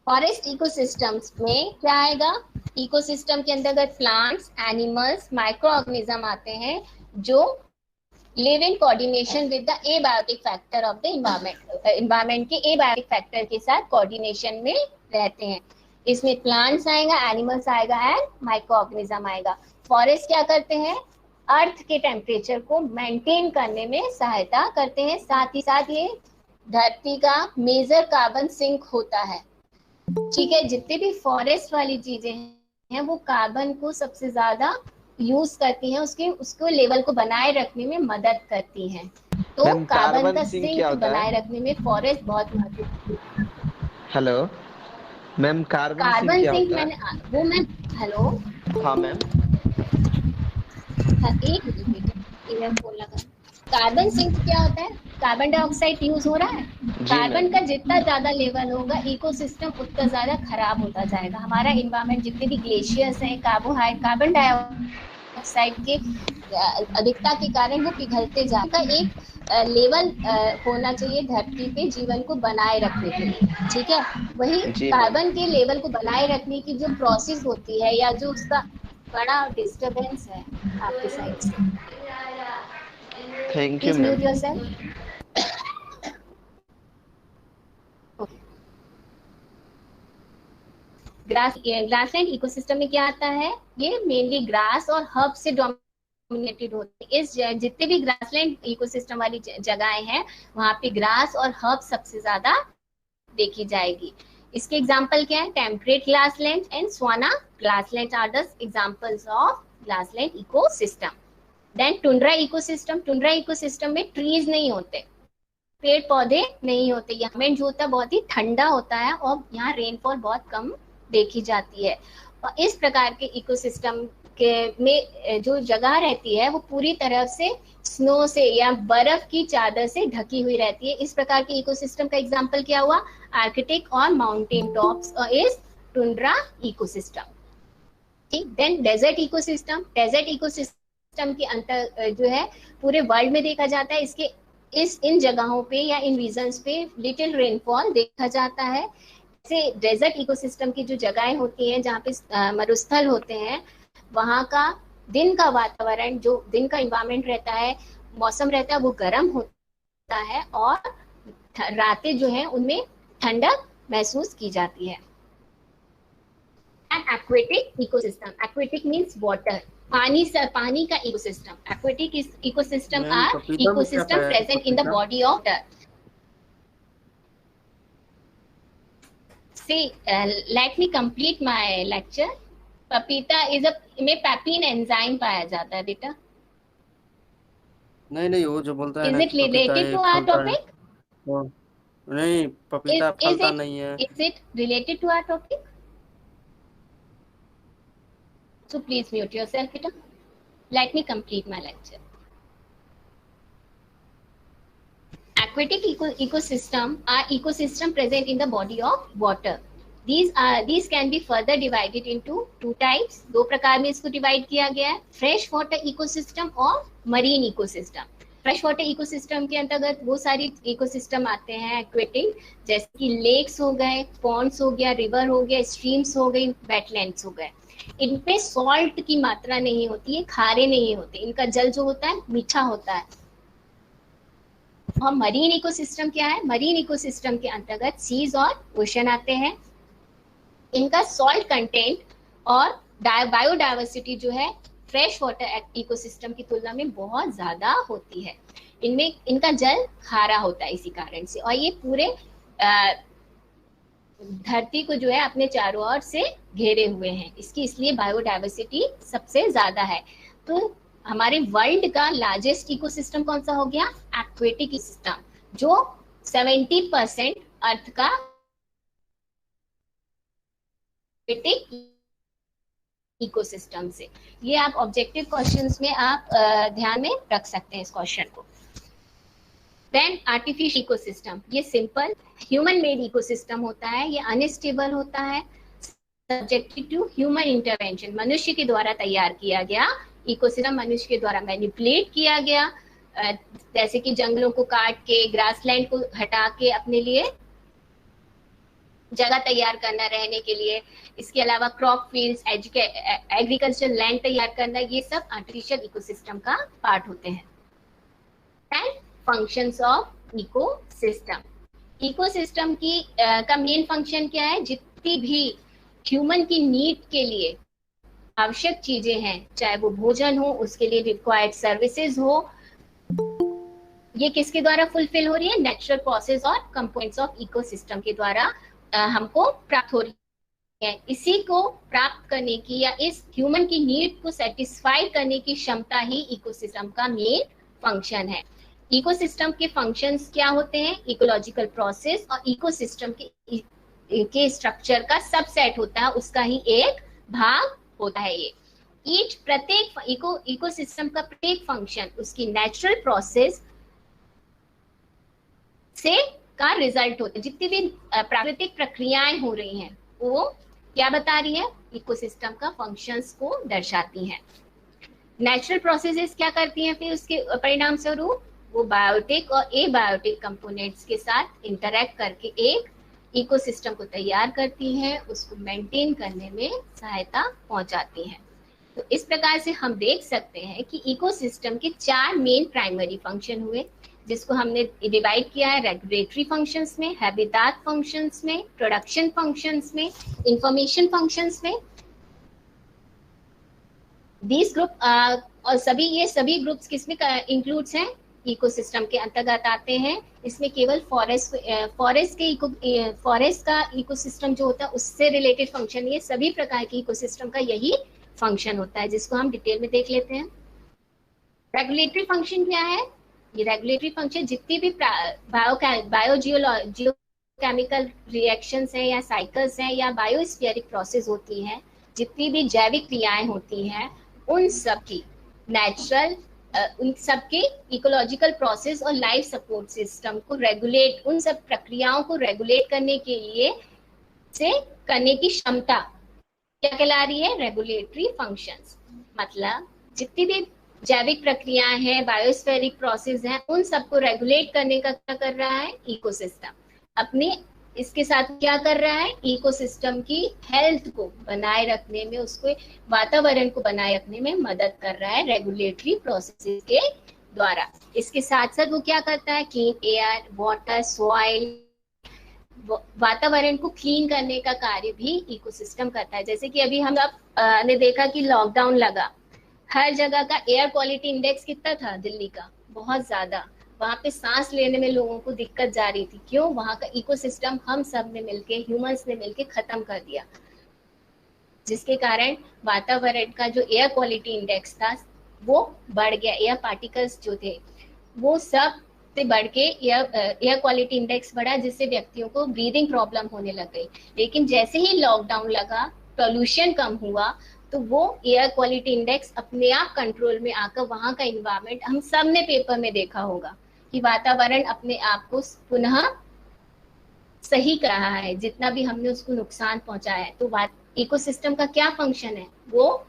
Forest ecosystems में क्या आएगा, इकोसिस्टम के अंतर्गत प्लांट्स, एनिमल्स, माइक्रो ऑर्गेनिज्म आते हैं जो live in coordination with the abiotic factor of the environment के एबायोटिक फैक्टर के साथ कोऑर्डिनेशन में रहते हैं। इसमें प्लांट्स आएगा, एनिमल्स आएगा एंड माइक्रो ऑर्गेनिज्म आएगा। फॉरेस्ट क्या करते हैं, अर्थ के टेम्परेचर को मेंटेन करने में सहायता करते हैं, साथ ही साथ ये धरती का मेजर कार्बन सिंक होता है। ठीक है, जितने भी फॉरेस्ट वाली चीजें हैं वो कार्बन को सबसे ज्यादा यूज करती हैं, उसको लेवल को बनाए रखने में मदद करती हैं। तो कार्बन का सिंक बनाए रखने में फॉरेस्ट बहुत महत्वपूर्ण है। हेलो मैम, कार्बन सिंक मैंने वो मैम, हेलो हाँ मैम, एक मिनट ईयरफोन लगा। कार्बन सिंक क्या होता है, कार्बन डाइऑक्साइड यूज हो रहा है, कार्बन का जितना ज्यादा लेवल होगा इकोसिस्टम उतना ज्यादा खराब होता जाएगा। हमारा एनवायरनमेंट जितने भी ग्लेशियर्स हैं, कार्बन डाइऑक्साइड के अधिकता के कारण वो पिघलते जाएगा। एक लेवल होना चाहिए धरती पे जीवन को बनाए रखने के लिए, ठीक है। वही कार्बन के लेवल को बनाए रखने की जो प्रोसेस होती है या जो उसका बड़ा डिस्टरबेंस है आपके साइड से। Thank you ma'am. Grassland ecosystem में क्या आता है, ये मेनली ग्रास और हर्ब से डोमिनेटेड होते हैं। इस जितने भी ग्रासलैंड इकोसिस्टम वाली जगहें हैं वहां पे ग्रास और हर्ब सबसे ज्यादा देखी जाएगी। इसके एग्जांपल क्या है, temperate grassland and savanna grassland are the examples of grassland ecosystem. Then tundra ecosystem, tundra ecosystem में ट्रीज नहीं होते, पेड़ पौधे नहीं होते, यहाँ जो होता है बहुत ही ठंडा होता है और यहाँ रेनफॉल बहुत कम देखी जाती है। और इस प्रकार के इकोसिस्टम के में जो जगह रहती है वो पूरी तरह से स्नो से या बर्फ की चादर से ढकी हुई रहती है। इस प्रकार के इकोसिस्टम का एग्जांपल क्या हुआ, आर्कटिक और माउंटेन टॉप्स और इस टुंड्रा इकोसिस्टम। ठीक, then desert ecosystem, desert ecosystem के अंतर जो है पूरे वर्ल्ड में देखा जाता है। इसके इन जगहों पे या इन रीजन्स पे लिटिल रेनफॉल देखा जाता है। से डेजर्ट इकोसिस्टम की जो जगहें होती हैं जहाँ पे मरुस्थल होते हैं वहाँ का दिन का वातावरण, जो दिन का एनवायरनमेंट रहता है, मौसम रहता है, वो गर्म होता है और रातें जो हैं उनमें ठंडक महसूस की जाती है। And aquatic ecosystem, aquatic means water, पानी का ecosystem. Aquatic ecosystem are ecosystem present in the body of water. See, let me complete my lecture. पपीता में पैपिन एंजाइम पाया जाता है बेटा. नहीं वो जो बोलता है Is ना it कि पपीता related to एक our फलता है, topic? नहीं पपीता फलता नहीं है. Is it related to our topic? So please mute yourself, beta. Let me complete my lecture. Aquatic ecosystem are ecosystem present in the body of water. These can be further divided into two types. दो प्रकार में इसको divide किया गया है, fresh water ecosystem और marine ecosystem. Fresh water ecosystem के अंतर्गत वो सारी इकोसिस्टम आते हैं एक्वेटिक, जैसे कि लेक्स हो गए, पॉन्ड्स हो गया, रिवर हो गया, स्ट्रीम्स हो गई, वेटलैंड्स हो गए. इनपे सॉल्ट की मात्रा नहीं होती है, खारे नहीं होते, इनका जल जो होता है मीठा होता है. और मरीन इकोसिस्टम क्या है? मरीन इकोसिस्टम के अंतर्गत सीज और ओशन आते हैं. इनका सॉल्ट कंटेंट और बायोडाइवर्सिटी जो है फ्रेश वाटर इकोसिस्टम की तुलना में बहुत ज्यादा होती है. इनमें इनका जल खारा होता है इसी कारण से, और ये पूरे धरती को जो है अपने चारों ओर से घेरे हुए हैं. इसकी इसलिए बायोडाइवर्सिटी सबसे ज्यादा है. तो हमारे वर्ल्ड का लार्जेस्ट इकोसिस्टम कौन सा हो गया? एक्वेटिक सिस्टम, जो 70% अर्थ का इकोसिस्टम से. ये आप ऑब्जेक्टिव क्वेश्चंस में आप ध्यान में रख सकते हैं इस क्वेश्चन को. देन आर्टिफिशियल इकोसिस्टम, ये सिंपल ह्यूमन मेड इकोसिस्टम होता है. ये अनस्टेबल होता है, सब्जेक्टेड टू ह्यूमन इंटरवेंशन. मनुष्य के द्वारा तैयार किया गया इकोसिस्टम, मनुष्य के द्वारा मैनिपुलेट किया गया, जैसे कि जंगलों को काट के, ग्रासलैंड को हटा के अपने लिए जगह तैयार करना रहने के लिए. इसके अलावा क्रॉप फील्ड्स, एग्रीकल्चर लैंड तैयार करना, ये सब आर्टिफिशियल इकोसिस्टम का पार्ट होते हैं. And functions of ecosystem. Ecosystem की का मेन फंक्शन क्या है? जितनी भी ह्यूमन की नीड के लिए आवश्यक चीजें हैं, चाहे वो भोजन हो, उसके लिए रिक्वायर्ड सर्विसेज हो, ये किसके द्वारा फुलफिल हो रही है? नेचुरल प्रोसेस और कंपोनेंट्स ऑफ इकोसिस्टम के द्वारा हमको प्राप्त हो रही है. इसी को प्राप्त करने की या इस ह्यूमन की नीड को सेटिस्फाई करने की क्षमता ही इकोसिस्टम का मेन फंक्शन है. इकोसिस्टम के फंक्शंस क्या होते हैं? इकोलॉजिकल प्रोसेस और इकोसिस्टम के स्ट्रक्चर का सबसेट होता है, उसका ही एक भाग होता है ये. प्रत्येक इकोसिस्टम का प्रत्येक फंक्शन उसकी नेचुरल प्रोसेस से का रिजल्ट होता है. जितनी भी प्राकृतिक प्रक्रियाएं हो रही हैं वो क्या बता रही है? इकोसिस्टम का फंक्शंस को दर्शाती हैं. नेचुरल प्रोसेसेस क्या करती हैं फिर उसके परिणाम स्वरूप? वो बायोटिक और एबायोटिक कंपोनेंट्स के साथ इंटरैक्ट करके एक इकोसिस्टम को तैयार करती हैं, उसको मेंटेन करने में सहायता पहुंचाती हैं. तो इस प्रकार से हम देख सकते हैं कि इकोसिस्टम के 4 मेन प्राइमरी फंक्शन हुए, जिसको हमने डिवाइड किया है रेगुलेटरी फंक्शंस में, हैबिटाट फंक्शंस में, प्रोडक्शन फंक्शंस में, इंफॉर्मेशन फंक्शंस में. दिस ग्रुप और ये सभी ग्रुप्स किसमें इंक्लूड्स हैं? इकोसिस्टम के अंतर्गत आते हैं. इसमें केवल फॉरेस्ट का इकोसिस्टम जो होता है उससे रिलेटेड फंक्शन, ये सभी प्रकार के इकोसिस्टम का यही फंक्शन होता है, जिसको हम डिटेल में देख लेते हैं. रेगुलेटरी फंक्शन क्या है? ये रेगुलेटरी फंक्शन जितनी भी बायोकेमिकल रिएक्शंस हैं या साइकिल्स हैं या बायोस्फीयरिक प्रोसेस होती हैं, जितनी भी जैविक क्रियाएं होती हैं, उन सब की नेचुरल उन सब के इकोलॉजिकल प्रोसेस और लाइफ सपोर्ट सिस्टम को रेगुलेट, उन सब प्रक्रियाओं को रेगुलेट करने के लिए से करने की क्षमता क्या कहला रही है? Regulatory functions. मतलब जितनी भी जैविक प्रक्रियाएं हैं, बायोस्फेरिक प्रोसेस हैं, उन सबको रेगुलेट करने का क्या कर रहा है? इकोसिस्टम. अपने इसके साथ क्या कर रहा है? इकोसिस्टम की हेल्थ को बनाए रखने में, उसको वातावरण को बनाए रखने में मदद कर रहा है रेगुलेटरी प्रोसेसेस के द्वारा. इसके साथ साथ वो क्या करता है? क्लीन एयर, वाटर, सॉइल, वातावरण को क्लीन करने का कार्य भी इकोसिस्टम करता है. जैसे कि अभी हम ने देखा कि लॉकडाउन लगा, हर जगह का एयर क्वालिटी इंडेक्स कितना था? दिल्ली का बहुत ज्यादा. वहां पे सांस लेने में लोगों को दिक्कत जा रही थी। क्यों? वहां का इकोसिस्टम हम सब ने मिलके, ह्यूमंस ने मिलके खत्म कर दिया, जिसके कारण वातावरण का जो एयर क्वालिटी इंडेक्स था वो बढ़ गया। एयर पार्टिकल्स जो थे वो सब से बढ़ के एयर क्वालिटी इंडेक्स बढ़ा, जिससे व्यक्तियों को ब्रीदिंग प्रॉब्लम होने लग गई। लेकिन जैसे ही लॉकडाउन लगा, पोल्यूशन कम हुआ, तो वो एयर क्वालिटी इंडेक्स अपने आप कंट्रोल में आकर वहां का इन्वायरमेंट, हम सब ने पेपर में देखा होगा कि वातावरण अपने आप को पुनः सही कर रहा है, जितना भी हमने उसको नुकसान पहुंचाया है। तो इकोसिस्टम का क्या फंक्शन है? वो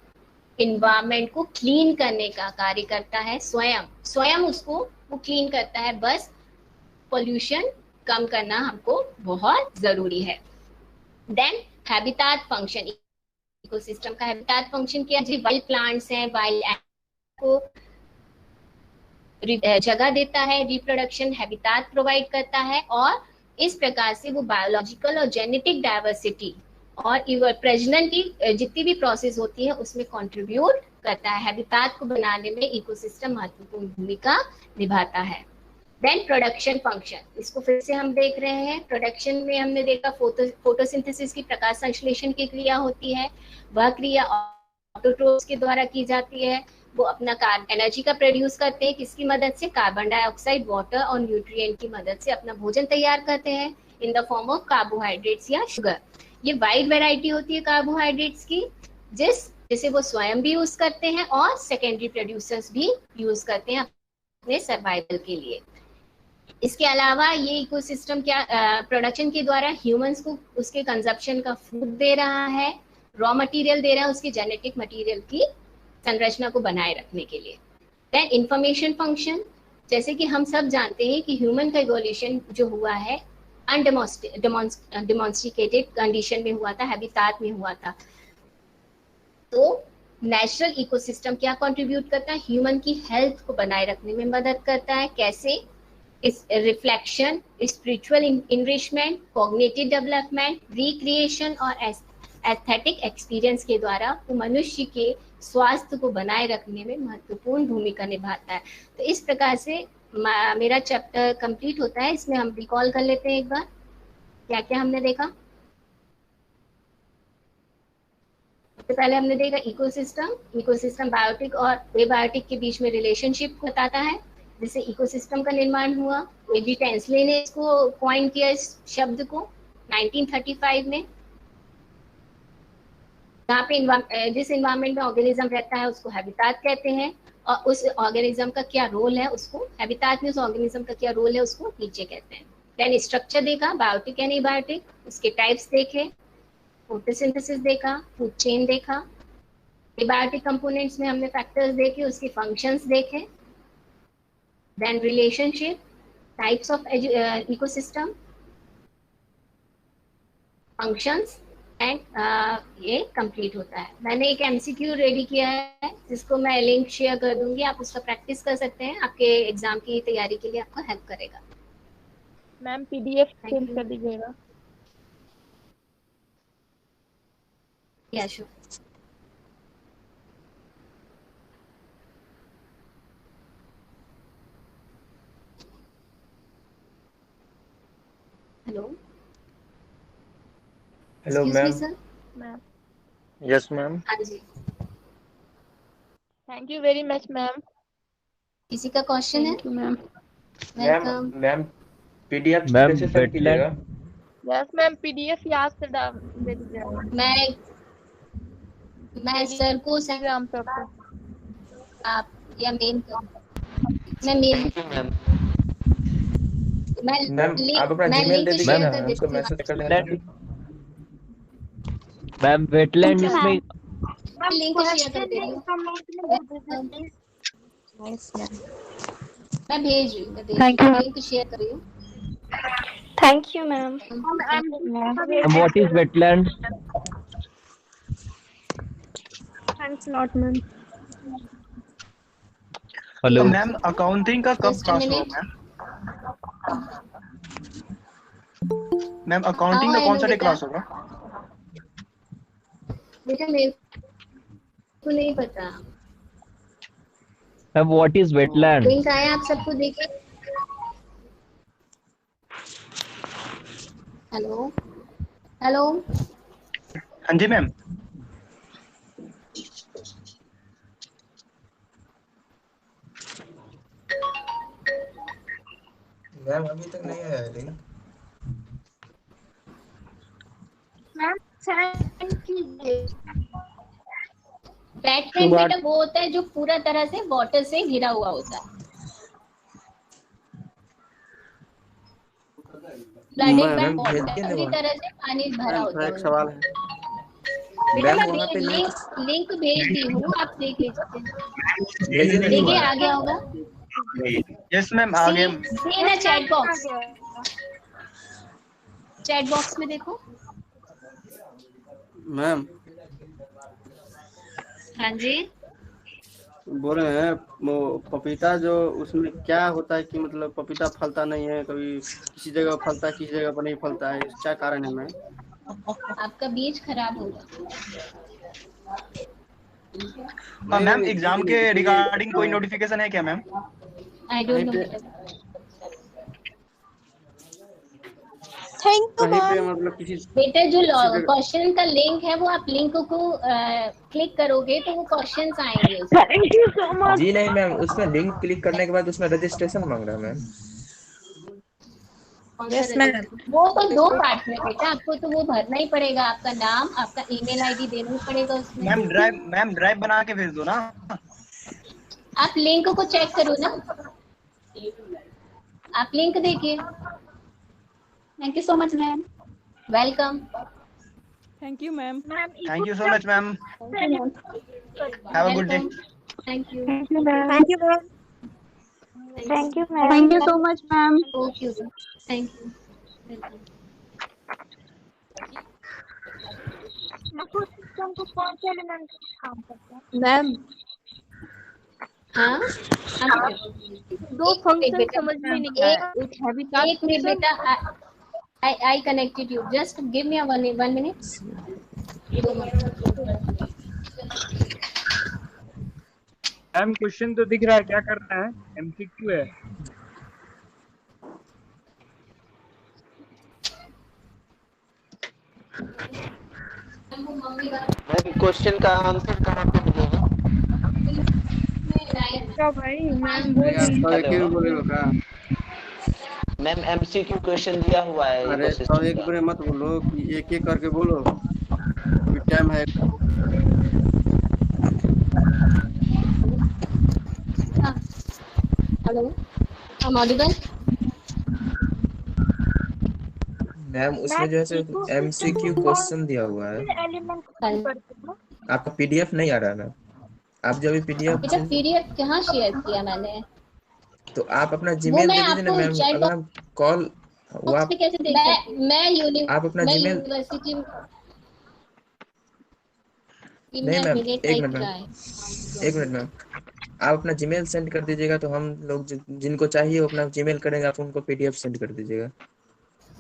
इन्वायरमेंट को क्लीन करने का कार्य करता है। स्वयं उसको वो क्लीन करता है। बस पोल्यूशन कम करना हमको बहुत जरूरी है। देन हैबिटाट फंक्शन, इकोसिस्टम का हैबिटाट फंक्शन क्या है? वाइल्ड प्लांट्स हैं, वाइल्ड को जगह देता है, रिप्रोडक्शन हैबिटाट प्रोवाइड करता है, और इस प्रकार से वो बायोलॉजिकल और जेनेटिक डाइवर्सिटी और प्रजनन की जितनी भी प्रोसेस होती है उसमें कंट्रीब्यूट करता है। हैबिटाट को बनाने में इकोसिस्टम महत्वपूर्ण भूमिका निभाता है। देन प्रोडक्शन फंक्शन, इसको फिर से हम देख रहे हैं। प्रोडक्शन में हमने देखा फोटोसिंथेसिस की प्रकाश संश्लेषण की क्रिया होती है। वह क्रिया ऑटोट्रोफ्स के द्वारा की जाती है। वो अपना एनर्जी का प्रोड्यूस करते हैं, किसकी मदद से? कार्बन डाइऑक्साइड, वाटर और न्यूट्रिएंट की मदद से अपना भोजन तैयार करते हैं in the form of carbohydrates या शुगर। ये वाइड वैरायटी होती है कार्बोहाइड्रेट्स की, जिसे वो स्वयं भी यूज करते हैं और सेकेंडरी प्रोड्यूसर्स भी यूज करते हैं अपने सर्वाइवल के लिए। इसके अलावा ये इकोसिस्टम क्या प्रोडक्शन के द्वारा ह्यूमंस को उसके कंजप्शन का फूड दे रहा है, रॉ मटेरियल दे रहा है उसकी जेनेटिक मटेरियल की संरचना को बनाए रखने के लिए। देन इंफॉर्मेशन फंक्शन, जैसे कि हम सब जानते हैं कि ह्यूमन का इवोल्यूशन जो हुआ है अनडेमोन्स्ट्रेटेड कंडीशन में हुआ था, हैबिटाट में हुआ था। तो नेचुरल इकोसिस्टम क्या कंट्रीब्यूट करता है? ह्यूमन की हेल्थ को बनाए रखने में मदद करता है। कैसे? इस reflection, spiritual enrichment, cognitive development, recreation और एस्थेटिक एक्सपीरियंस के द्वारा वो मनुष्य के स्वास्थ्य को बनाए रखने में महत्वपूर्ण भूमिका निभाता है। तो इस प्रकार से मेरा चैप्टर कंप्लीट होता है। इसमें हम रिकॉल कर लेते हैं एक बार क्या क्या हमने देखा। सबसे पहले हमने देखा इकोसिस्टम बायोटिक और एबायोटिक के बीच में रिलेशनशिप को बताता है, जिससे इकोसिस्टम का निर्माण हुआ। एबी टेंसले ने इसको कॉइन किया इस शब्द को 1935 में। जहाँ पे जिस इन्वायरमेंट में ऑर्गेनिज्म रहता है उसको हैबिटाट कहते हैं, और उस ऑर्गेनिज्म का क्या रोल है उसको हैबिटाट में उस ऑर्गेनिज्म का क्या रोल है उसको नीचे कहते हैं। देन स्ट्रक्चर देखा, बायोटिक एंड एबायोटिक, उसके टाइप्स देखे, फोटोसिंथेसिस देखा, फूड चेन देखा। एबायोटिक कंपोनेंट्स में हमने फैक्टर्स देखे, उसके फंक्शंस देखे। Then relationship, types of ecosystem, functions and ये कंप्लीट होता है। मैंने एक एमसीक्यू रेडी किया है जिसको मैं लिंक शेयर कर दूंगी, आप उसका प्रैक्टिस कर सकते हैं, आपके एग्जाम की तैयारी के लिए आपको हेल्प करेगा। मैम पीडीएफ सेंड कर दीजिएगा। या sure. Hello hello ma'am. Ma'am yes ma'am. हाँ जी, thank you very much ma'am. किसी का क्वेश्चन है? Ma'am welcome. Ma'am PDF ma'am, कैसे सेंड कीजिएगा? यस मैम पीडीएफ याद से दे दीजिएगा। मैं सर को इंस्टाग्राम पे आप या मेल कर, मैं मेल मैम आप अपना मैं जीमेल दे लिंक दीजिए शेयर ना, कर हमको देती हूँ। मैसेज कर लेना। मैम वेटलैंड में मैं लिंक शेयर कर देती हूँ। मैं भेज रही हूँ, लिंक शेयर कर रही हूँ। Thank you ma'am. What is wetland? Thanks lot ma'am. Hello ma'am accounting का कब Just a क्लास होगा minute. मैम? मैम अकाउंटिंग का हाँ, कौन सा डे बेटा। क्लास होगा? बेटा मेरे को नहीं पता। Ma'am what is wetland? Link आया आप सबको देखे? हेलो हेलो हाँ जी मैम। मैम अभी तक नहीं आया लिंक। मैम सेंड कीजिए। वेटलैंड बेटा वो होता है जो पूरा तरह से वाटर से घिरा हुआ होता है। फ्लडेड बाय मैम वाटर, पूरी तरह से पानी भरा होता है। एक सवाल है बेटा मैम मैं वहाँ पे लिंक भेज दी हूँ, आप देख लीजिए। भेजे नहीं देखिए हुआ आ है। गया होगा। यस मैम आ गए। सी ना चैट बॉक्स, चैट बॉक्स में देखो। मैम। हाँ जी बोल रहे हैं वो पपीता जो उसमें क्या होता है कि मतलब पपीता फलता नहीं है, कभी किसी जगह फलता है किसी जगह पर नहीं फलता है, क्या कारण है मैम? आपका बीज खराब होगा। मैम एग्जाम के रिगार्डिंग कोई नोटिफिकेशन है क्या ma'am? I don't know. Thank you कहीं पे मैम। मतलब किसी बेटा जो जगह क्वेश्चन का लिंक है वो आप लिंक को क्लिक करोगे तो वो क्वेश्चंस आएंगे उसमें। Thank you so much. जी नहीं मैम, उसमें लिंक क्लिक करने के बाद उसमें रजिस्ट्रेशन मांग रहा है मैम। Yes ma'am. वो तो दो पार्ट में बेटा, आपको तो वो भरना ही पड़ेगा, आपका नाम, आपका ईमेल आईडी देना ही पड़ेगा उसमें। मैम ड्राइव बना के भेज दो ना। आप लिंक को चेक करो ना, आप लिंक देखिए। Thank you so much ma'am. Welcome. Thank you ma'am. Thank you so much ma'am. Have a good day. Thank you. Thank you ma'am. Thank you ma'am. Thank you ma'am. Thank you so much ma'am. Okay thank you. कौन से element काम करते हैं ma'am? हाँ दो function समझ में नहीं आया। एक मिनट बेटा, I connected you. Just give me a one minute. Ma'am question तो दिख रहा है, क्या करना है? एमसीक्यू है। क्वेश्चन का आंसर कहाँ पे मिलेगा? भाई मैम बोल रही तो एक ही बोलेगा का? मैम एमसीक्यू क्वेश्चन दिया हुआ है अरे तो एक बार मत बोलो कि एक एक करके बोलो, अभी टाइम है। Hello, I'm audible? मैम उसमें जो है एमसीक्यू क्वेश्चन दिया हुआ है, आपका पीडीएफ नहीं आ रहा है ना? आप जब भी पीडीएफ बेटा पीडीएफ कहाँ शेयर किया मैंने? तो आप अपना जीमेल दे दीजिए ना मैम। अगर हम कॉल वो आप कैसे देख सकते? आप अपना जीमेल यूनिवर्सिटी नहीं मैम, एक मिनट मैम, आप अपना जीमेल सेंड कर दीजिएगा तो हम लोग जिनको चाहिए वो अपना जीमेल करेंगे, आप उनको पीडीएफ सेंड कर दीजिएगा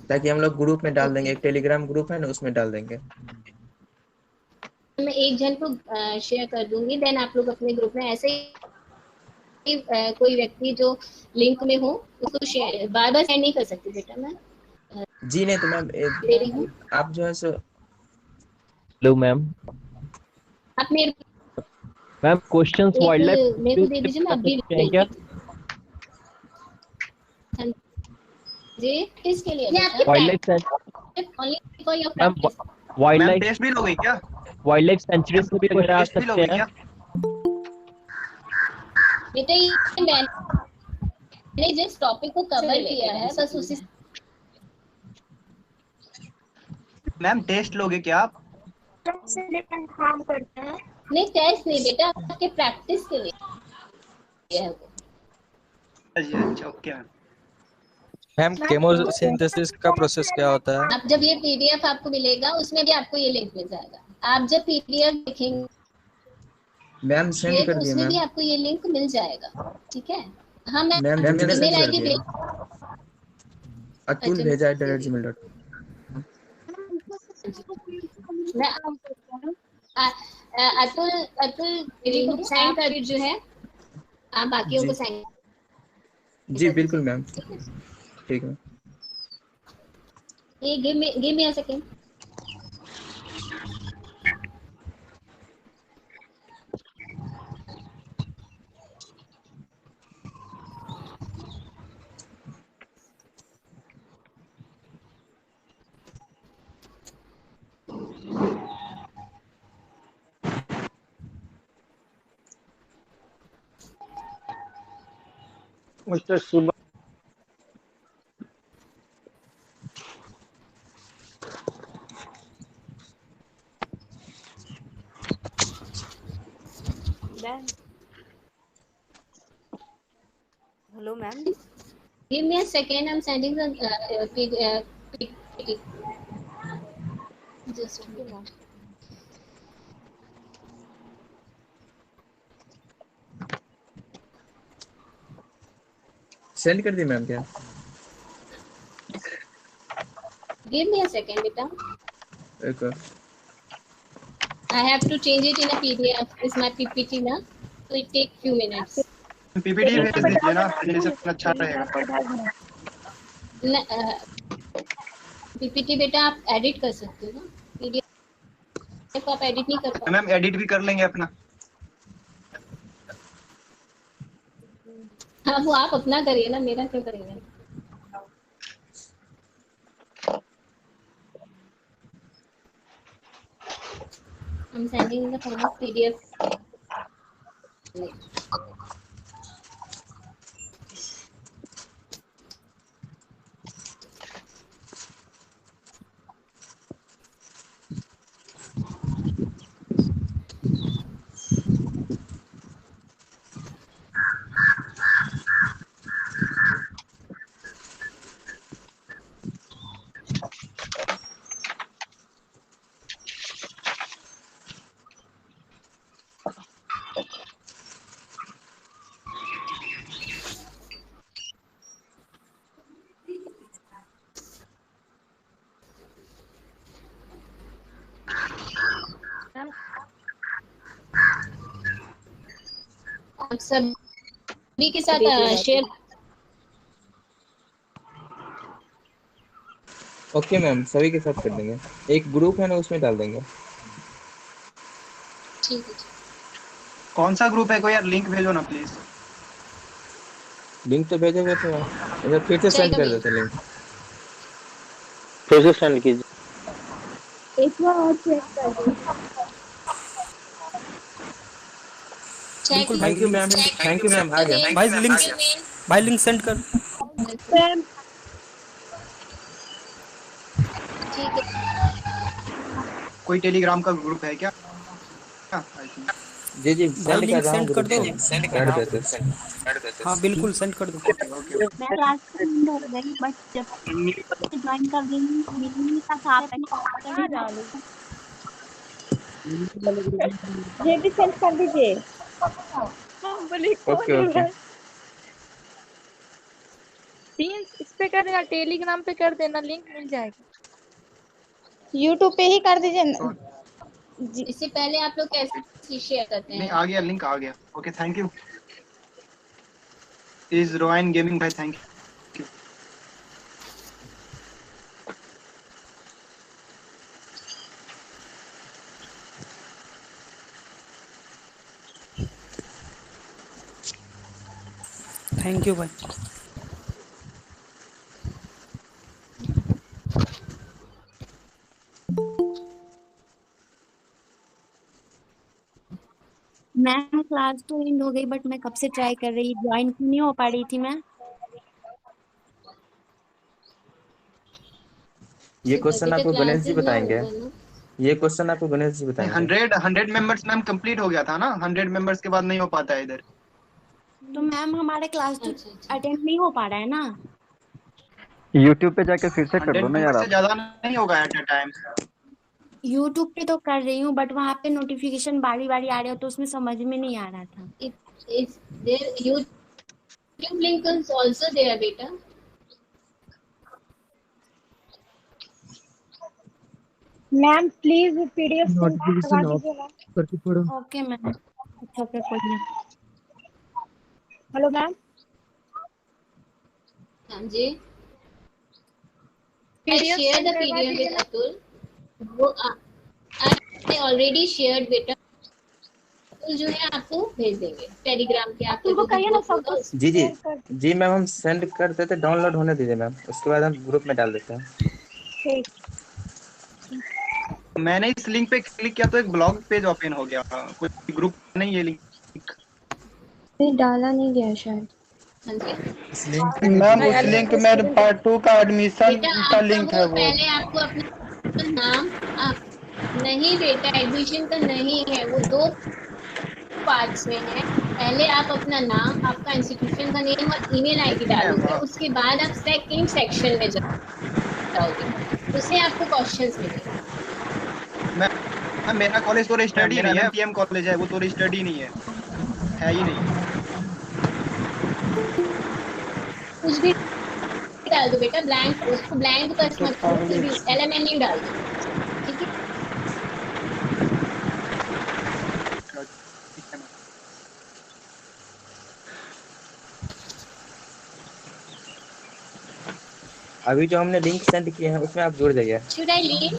ताकि हम लोग ग्रुप में डाल देंगे। एक टेलीग्राम ग्रुप है ना, उसमें डाल देंगे। मैं एक जन को शेयर कर दूंगी, देन आप लोग अपने ग्रुप में ऐसे ही कोई व्यक्ति जो लिंक में हो उसको शेयर बार बार सेंड नहीं कर सकती बेटा मैं। जी नहीं तो मैम आप जो है सो। Hello ma'am. आप मेरे मैम क्वेश्चंस वाइल्डलाइफ मेरे को दे दीजिए, मैं अभी क्या? जी किसके लिए? वाइल्डलाइफ मैम, वाइल्डलाइफ टेस्ट भी लोगे क्या? वाइल्डलाइफ सेंचुरी से भी वगैरह आ सकते हैं? बेटा ये मैंने जिस टॉपिक को कवर किया है बस उसी। मैम टेस्ट लोगे क्या आप? काम करते हैं। नहीं टेस्ट नहीं बेटा, आपके प्रैक्टिस के लिए है वो। अच्छा ओके मैम केमोसिंथेसिस का प्रोसेस क्या होता है? आप जब ये पीडीएफ आपको मिलेगा उसमें भी आपको ये लिंक मिल जाएगा। आप जब पीडीएफ देखेंगे मैम सेंड कर दिए उसमें मैम। भी आपको ये लिंक मिल जाएगा, ठीक है? हाँ मैम ईमेल आईडी भेज अतुल भेजा @gmail.com। अतुल लिंक सेंड कर जो है आप बाकियों को सेंड। जी बिल्कुल मैम, ठीक है। Hey, give me a second. Mister सुबह Hello, ma'am. Give me a second. I'm sending the PPT. Just a Okay, minute. ma'am. Send कर दी मैम क्या? Give me a second, beta. एक I have to change it in a PDF. It's my PPT ना, so it take few minutes. PPT भेज दीजिए ना, जैसे अच्छा रहेगा। PPT बेटा आप एडिट कर सकते हो ना, PDF को आप एडिट नहीं कर पाते। मैम एडिट भी कर लेंगे अपना। हाँ वो आप अपना करिए ना, मेरा क्यों करेंगे? I'm sending in the form of PDF. आप सभी के साथ शेयर। ओके मैम, सभी के साथ कर देंगे। एक ग्रुप है ना, उसमें डाल देंगे। ठीक है। कौन सा ग्रुप है? कोई यार लिंक भेजो ना प्लीज। लिंक तो भेजोगे तो अच्छा फिर से सेंड कर देते लिंक। फिर से सेंड कीजिए। एक बार और चेक कर दो। बिल्कुल thank you ma'am, thank you ma'am, आ गया भाई लिंक सेंड कर। मैम ठीक है। कोई टेलीग्राम का ग्रुप है क्या? जी जी भाई सेंड कर लिंक रहा हूँ सेंड कर ग्रुप दो। में, कर देते। हाँ बिल्कुल सेंड कर दो। मैं क्लास में हो गई बट जब ज्वाइन कर देंगी मिलनी का साथ ये भी सेंड कर दीजिए। बोले ओके ओके। इस पे कर देना, टेलीग्राम पे कर देना, लिंक मिल जाएगा। यूट्यूब पे ही कर दीजिए ना। इससे पहले आप लोग कैसे शेयर करते हैं? नहीं आ गया, लिंक आ गया। Okay thank you. Is ruin gaming भाई, थैंक यू। थैंक यू भाई। मैम क्लास तो एंड हो गई बट मैं कब से ट्राई कर रही, ज्वाइन नहीं हो पा रही थी मैं। ये क्वेश्चन आपको गणेश जी बताएंगे। ये क्वेश्चन आपको गणेश जी बताएंगे। 100 मेंबर्स मैम कंप्लीट हो गया था ना, 100 मेंबर्स के बाद नहीं हो पाता है इधर। तो मैम हमारे क्लास तो अटेंड नहीं हो पा रहा है ना। यूट्यूब पे जाके फिर से कर 100 लो ना यार मेंबर्स से आप। ज्यादा नहीं होगा एट अ टाइम। यूट्यूब पे तो कर रही हूँ बट वहाँ पे नोटिफिकेशन बारी बारी आ रहे हो तो उसमें समझ में नहीं आ रहा था। If there YouTube link is also there, beta. Ma'am please PDF से नोटिफिकेशन ऑफ करके पढ़ो। Okay ma'am. अच्छा ओके कोई नहीं। हेलो मैम, हाँ जी। PDF share the send करवा PDF दीजिए with ना। Atul. वो I already shared बेटा। अतुल जो है आपको भेज देंगे टेलीग्राम पे। आपको तुमको कहिए ना सब कुछ जी जी शेयर कर। जी मैम, हम सेंड कर देते, डाउनलोड होने दीजिए मैम, उसके बाद हम ग्रुप में डाल देते हैं। ठीक। मैंने इस लिंक पे क्लिक किया तो एक ब्लॉग पेज ओपन हो गया, कोई ग्रुप नहीं है लिंक। नहीं डाला नहीं गया शायद। मैम उस लिंक में पार्ट 2 का एडमिशन बेटा का आपका लिंक है वो वो। पहले आपको अपना नाम नहीं बेटा, एडमिशन का नहीं है, वो 2 पार्ट्स में है। पहले आप अपना नाम, आपका इंस्टीट्यूशन का नेम और ईमेल आईडी डालोगे, उसके बाद आप सेकंड सेक्शन में जाओगे, उससे आपको क्वेश्चंस मिलेंगे। मैम मेरा कॉलेज तो रजिस्टर्ड ही नहीं है, पीएम कॉलेज है, वो तो रजिस्टर्ड ही नहीं है ही नहीं। कुछ भी डाल दो बेटा, ब्लैंक, उसको ब्लैंक का मत करो, कुछ भी एलएमएन डाल दो, ठीक है। अभी जो हमने लिंक सेंड किए हैं उसमें आप जुड़ जाइए। Should I leave?